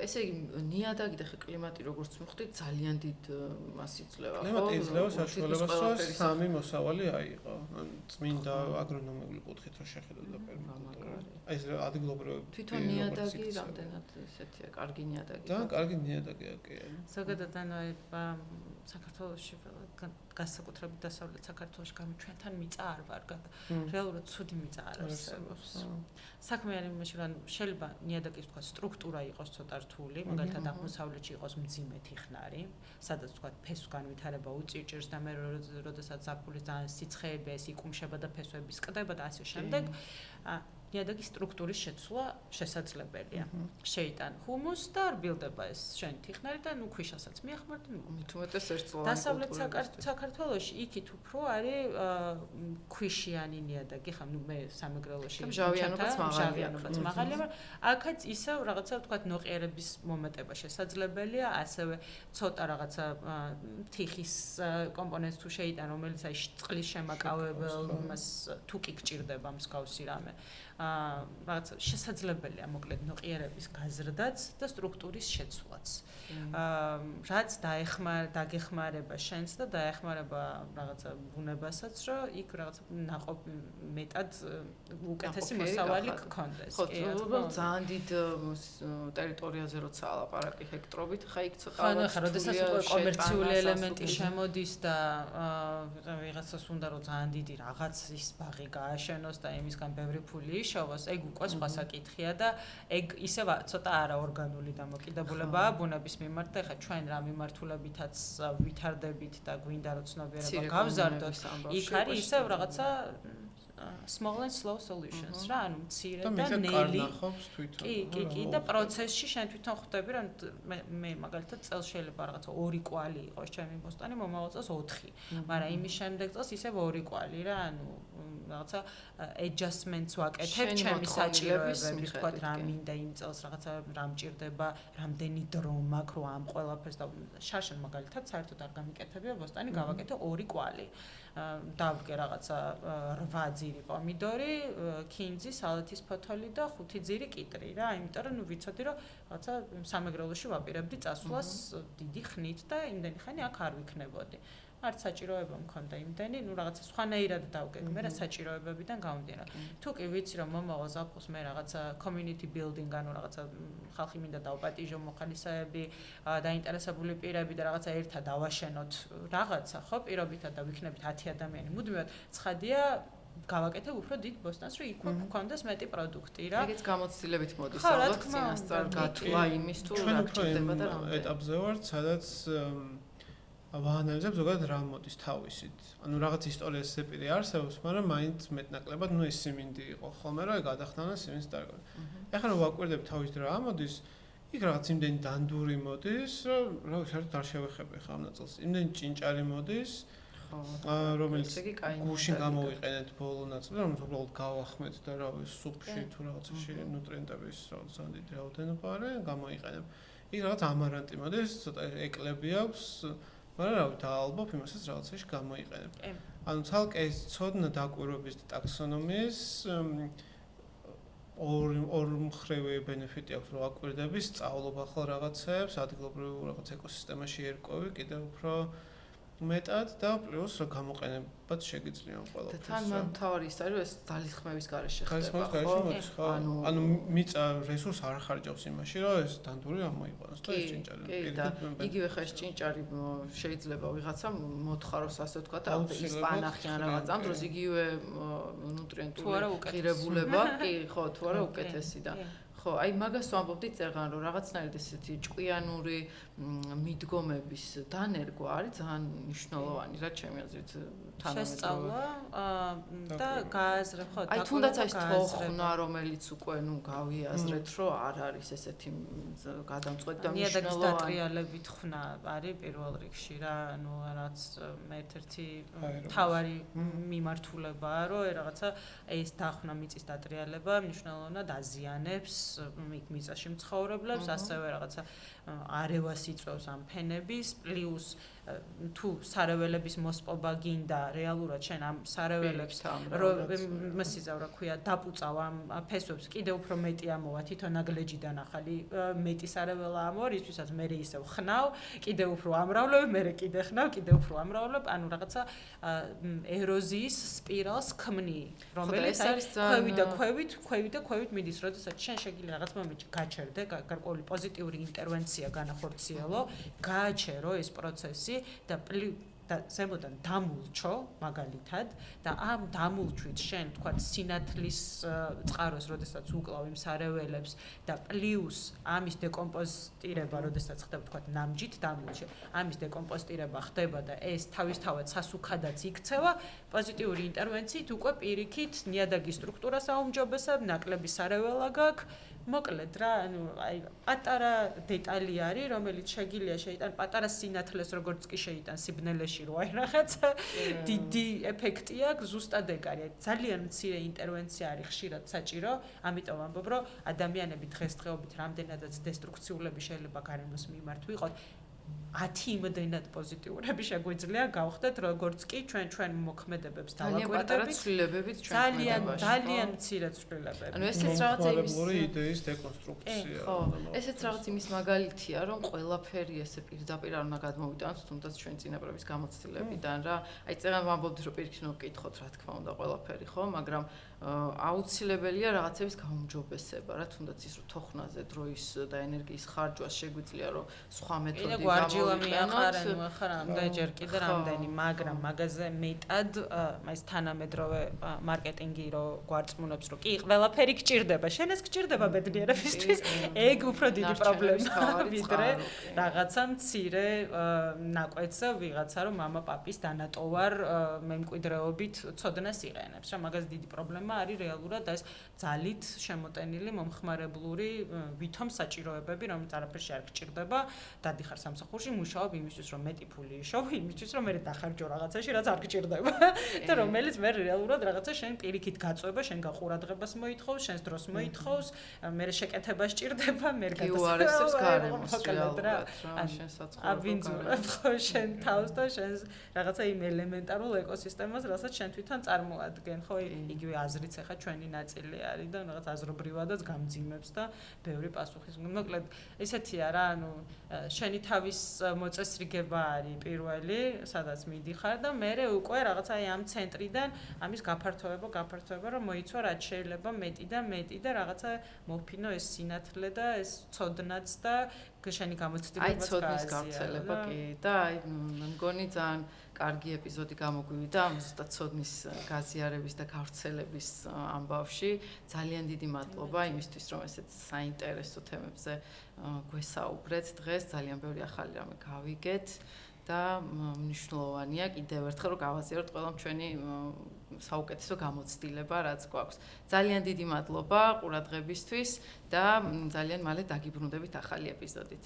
ესე იგი ნიადაგი და კლიმატი როგორც მოხდით ძალიან დიდ მას იძლევა, ხო? კლიმატი იძლევა საშუალებას, რომ 3 მოსავალი აიღო. წმინდა აგრონომიული კუთხით რო შეხედოთ და პერმაკულტურა. ეს ადგილობრივი თვითონ ნიადაგი რამდენად ესეთია, კარგი ნიადაგი. და კარგი ნიადაგია კი. ზოგადად საქართველოში განსაკუთრებით დასავლეთ საქართველოში ჩვენთან მიწა არ ვარ, რეალურად ცუდი მიწა არ არსებობს. საქმე არის იმაში, რომ შეიძლება ნიადაგის თქვა სტრუქტურა იყოს ცოტა რთული, მაგალითად აღმოსავლეთში იყოს მძიმე თიხნარი, სადაც თქვა ფესვს განვითარება უწირჭირს და მე როდესაც ზაფხულის ძალიან სიცხეები ეს იკუმშება და ფესვების ყდება და ასე შემდეგ. ნიადაგის სტრუქტურის შეცვლა შესაძლებელია. შეიტან ჰუმუსს და რბილდება ეს შენი თიხნარი და ქვიშასაც მიახმართ. თუმცა ერთწლოვანი დასავლეთ საქართველოში იქით უფრო არის ქვიშიანი ნიადაგი, ხა მე სამეგრელოში მჟავიანობაც მაღალია, მაგრამ აქაც ისევ რაღაცა ვთქვათ ნოყიერების მომეტება შესაძლებელია, ასევე ცოტა რაღაცა თიხის კომპონენტს თუ შეიტან, რომელიც აი წყლის შემაკავებელ იმას თუ კი გჭირდება მსგავსი რამე. რაღაც შესაძლებელია მოკლედ ნოყიერების გაზრდაც და სტრუქტურის შეცვლაც. რაც დაგეხმარება შენს და დაეხმარება რაღაცა ბუნებასაც, რომ იქ რაღაცა ნაყოფ მეტად უკეთესი მოსავალი გქონდეს. ხო, ძალიან დიდ ტერიტორიაზე როცა ალაპარაკი ჰექტრობით, ხა იქ ცოტა ხა როდესაც კომერციული ელემენტი შემოდის და ვიღაცას უნდა რომ ძალიან დიდი რაღაცის ბაღი გააშენოს და იმისგან ბევრი ფული შოვოს, ეგ უკვე სხვა საკითხია და ეგ ისევ ცოტა არაორგანული დამოკიდებულებაა ბუნების მიმართ და ხა ჩვენ რა მიმართულებითაც ვითარდებით და გვინდა რომ ცნობიერება გავზარდოთ, იქ არის ისევ რაღაცა small and slow solutions რა, ანუ მცირე და ნელი. კი და პროცესში შენ თვითონ ხვდები რომ მე მაგალითად წელს შეიძლება რაღაცა 2 კვალი იყოს ჩემი ბოსტანი, მომავალ წელს 4, მაგრამ იმის შემდეგ წელს ისევ 2 კვალი რა, ანუ რაღაცა adjustments ვაკეთებ ჩემი საჭიროებების, თქვა რა მინდა იმ წელს რაღაცა რა მჭირდება, რამდენი დრო მაქვს რომ ამ ყველაფერს და შარშან მაგალითად საერთოდ არ გამიკეთებია ბოსტანი, გავაკეთე 2 კვალი. დავდგე რაღაცა 8 ძირი პომიდორი, ქინძი, სალათის ფოთოლი და 5 ძირი კიტრი რა, იმიტომ რომ ვიცოდი რომ რაღაცა სამეგრელოში ვაპირებდი წასვლას დიდი ხნით და იმდენი ხანი აქ არ ვიქნებოდი. არც საჭიროება მქონდა იმდენი, რაღაცა სხვანაირად დავგეგმე, მე რა საჭიროებებიდან გამომდინარე. თუ კი ვიცი რომ მომავალ ზაფხულს მე რაღაცა community building, ანუ რაღაცა ხალხი მინდა დავპატიჟო, მოხალისეები, დაინტერესებული პირები და რაღაცა ერთად დავაშენოთ რაღაცა, ხო, პირობითად და ვიქნებით 10 ადამიანი. მუდმივად ცხადია გავაკეთებ უფრო დიდ ბოსტანს, რომ იქ მქონდეს მეტი პროდუქტი რა. ეგეც გამოცდილებით მოდის, ალბათ წინასწარ გათვლა იმის თუ რა გჭირდება და რა. ეტაპზე ვართ, სადაც ვაანალიზებ ზოგადად რა მოდის თავისით. ანუ რაღაც ისტორიის ზეპირი არსებობს, მაგრამ მაინც მეტნაკლებად ნუ ეს სიმინდი იყო ხოლმე, რომ გადახტანა სიმინდს დარგვა. ეხლა რომ ვაკვირდებ თავისით რა მოდის, იქ რაღაც იმდენი დანდური მოდის, რომ საერთოდ არ შევეხები ხა ამ ნაწილს. იმდენი ჭინჭარი მოდის, რომელიც გუშინ გამოვიყენეთ ბოლო ნაწილი, რომელიც უბრალოდ გავახმეთ და რა ვიცი, სუპში თუ რაღაცაში ნუტრიენტების ძალიან დიდი რაოდენობა არის, გამოიყენებ. იქ რაღაც ამარანტი მოდის, ცოტა ეკლები აქვს. მაგრამ რა ვიცი, დაალბობ იმასაც რაღაცაში გამოიყენებ. ანუ ცალკე ეს ცოდნა დაკვირვების და ტაქსონომიის ორ მხრივი ბენეფიტი აქვს, რომ აკვირდები, სწავლობ ახალ რაღაცებს, ადგილობრივ რაღაც ეკოსისტემაში ერკვევი, კიდევ უფრო მეტად და პლუს რომ გამოყენებაც შეგიძლია ყველაფერს. თან მთავარი ის არის, რომ ეს ძალისხმევის გარეშე ხდება, ხო? ანუ მიწა რესურს არ ხარჯავს იმაში, რომ ეს დანდური ამოიყვანოს და ეს ჭინჭარი. იგივე ხა ეს ჭინჭარი შეიძლება ვიღაცა მოთხაროს ასე ვთქვა და ის პანახი ან რაღაც ამ დროს იგივე ნუტრიენტული ღირებულება, კი, ხო, თუ არა უკეთესი და ხო, აი მაგას ვამბობდი წერგან, რომ რაღაცნაირად ესეთი ჭკვიანური მიდგომების დანერგვა არის ძალიან მნიშვნელოვანი, რა ჩემი აზრით შესწავლა და გააზრება, ხო, აი თუნდაც აი თოხნა, რომელიც უკვე ნუ გავიაზრეთ, რომ არ არის ესეთი გადამწყვეტი და მნიშვნელოვანი. ნიადაგის დატრიალებით ხნა არის პირველ რიგში რა, ანუ რაც ერთ-ერთი მთავარი მიმართულებაა, რომ რაღაცა ეს დახნა მიწის დატრიალება მნიშვნელოვნად აზიანებს იქ მიწაში მცხოვრებლებს, ასევე რაღაცა არევას იწვევს ამ ფენების, პლუს თუ სარეველების მოსპობა გინდა რეალურად შენ ამ სარეველებს მოსიზავ რა ქვია დაპუწავ ამ ფესვებს კიდე უფრო მეტი ამოვა თვითონ აგლეჯიდან ახალი მეტი სარეველა ამოვა ისთვისაც მე ისევ ხნავ კიდე უფრო ამრავლებ მე კიდე ხნავ კიდე უფრო ამრავლებ ანუ რაღაცა ეროზიის სპირალს ქმნი რომელიც ქვევით და ქვევით მიდის როდესაც შენ შეგიძლია რაღაც მომენტში გაჩერდე გარკვეული პოზიტიური ინტერვენცია განახორციელო გააჩერო ეს პროცესი და ზემოდან დამულჩო მაგალითად და ამ დამულჩვით შენ თქვა სინათლის წყაროს როდესაც უკლავ იმ სარეველებს და პლუს ამის დეკომპოზტირება როდესაც ხდება თქვა ნამჯით დამულჩე ამის დეკომპოზტირება ხდება და ეს თავისთავად სასუქადაც იქცევა პოზიტიური ინტერვენციით უკვე პირიქით ნიადაგის სტრუქტურას აუმჯობესებ ნაკლები სარეველა გაქვს მოკლედ რა ანუ აი პატარა დეტალი არის რომელიც შეგიძლია შეიტან პატარა სინათლეს როგორც კი შეიტან სიბნელეში რო აი რაღაცა დიდი ეფექტი აქვს ზუსტად ეგ არის ძალიან მცირე ინტერვენცია არის ხშირად საჭირო ამიტომ ვამბობ რომ ადამიანები დღესდღეობით რამდენადაც დესტრუქციულები შეიძლება გარემოს მიმართ ვიყოთ 10 იმდენად პოზიტიურები შეგვიძლია გავხდეთ როგორც კი ჩვენ მოქმედებებს დავაკვირდებით ძალიან მცირე ცვლილებები ანუ ესეც რაღაცა იმის იდეის დეკონსტრუქცია ხო ესეც რაღაც იმის მაგალითია რომ ყველაფერი ესე პირდაპირ არ უნდა გადმოვიტანოთ თუნდაც ჩვენ წინაპრების გამოცდილებიდან რა აი წერან ვამბობთ რომ პირიქით უნდა ვკითხოთ რა თქმა უნდა ყველაფერი ხო მაგრამ აუცილებელია რაღაცების გაუმჯობესება რა თუნდაც ის რომ თოხნაზე დროის და ენერგიის ხარჯვას შეგვიძლია რომ სხვა მეთოდი მიაყარენ ახლა რამდენჯერ კიდე რამდენი მაგრამ მაგაზე მეტად ეს თანამედროვე მარკეტინგი რო გვარწმუნებს რომ კი ყველაფერი გჭირდება შენ ეს გჭირდება ბედნიერებისთვის ეგ უფრო დიდი პრობლემაა ვიდრე რაღაცა მცირე ნაკვეთზე ვიღაცა რომ мама პაპის დანატოვარ მემკვიდრეობით ცოდნას იყენებს რა მაგაზე დიდი პრობლემა არის რეალურად ეს ძალით შემოტენილი მომხმარებლური ვითომ საჭიროებები რომელიც არაფერში არ გჭირდება დადიხარ სამსახურში მუშაობ იმისთვის რომ მეტი ფული იშოვ იმისთვის რომ მე დახარჯო რაღაცაში რაც არ გჭირდება და რომელიც მე რეალურად რაღაცა შენ პირიქით გაწובה შენ გაყურადღებას მოითხოვს შენს დროს მოითხოვს მე შეკეთება სჭირდება მე გიუარესებს გარემოს რეალურად შენ საცხოვრებლად ხო შენ თავს და შენს რაღაცა იმ ელემენტარულ ეკოსისტემას რასაც შენ თვითონ წარმოადგენ ხო იგივე აზრიც ახლა ჩვენი ნაწილი არის და რაღაც აზრობრივადაც გამძიმებს და ბევრი პასუხისმგებელი მოკლედ ესეთია რა ანუ შენი თავის მოწესრიგება არის პირველი, სადაც მიდიხარ და მე უკვე რაღაცა აი ამ ცენტრიდან ამის გაფართოება რომ მოიცვა რაც შეიძლება მეტი და რაღაცა მოფინო ეს სინათლე და ეს ცოდნაც და შენი გამოცდილებაც აი ცოდნის გავრცელება კი და აი მგონი ძალიან კარგი ეპიზოდი გამოგვივიდა ამ ზუსტად ცოდნის გაზიარების და გავრცელების ამბავში ძალიან დიდი მადლობა იმისთვის რომ ესეც საინტერესო თემებზე გვესაუბრეთ დღეს ძალიან ბევრი ახალი რამე გავიგეთ და მნიშვნელოვანია კიდევ ერთხელ რომ გავაზიაროთ ყველა ჩვენი საუკეთესო გამოცდილება რაც გვაქვს ძალიან დიდი მადლობა ყურადღებისთვის და ძალიან მალე დაგიბრუნდებით ახალი ეპიზოდით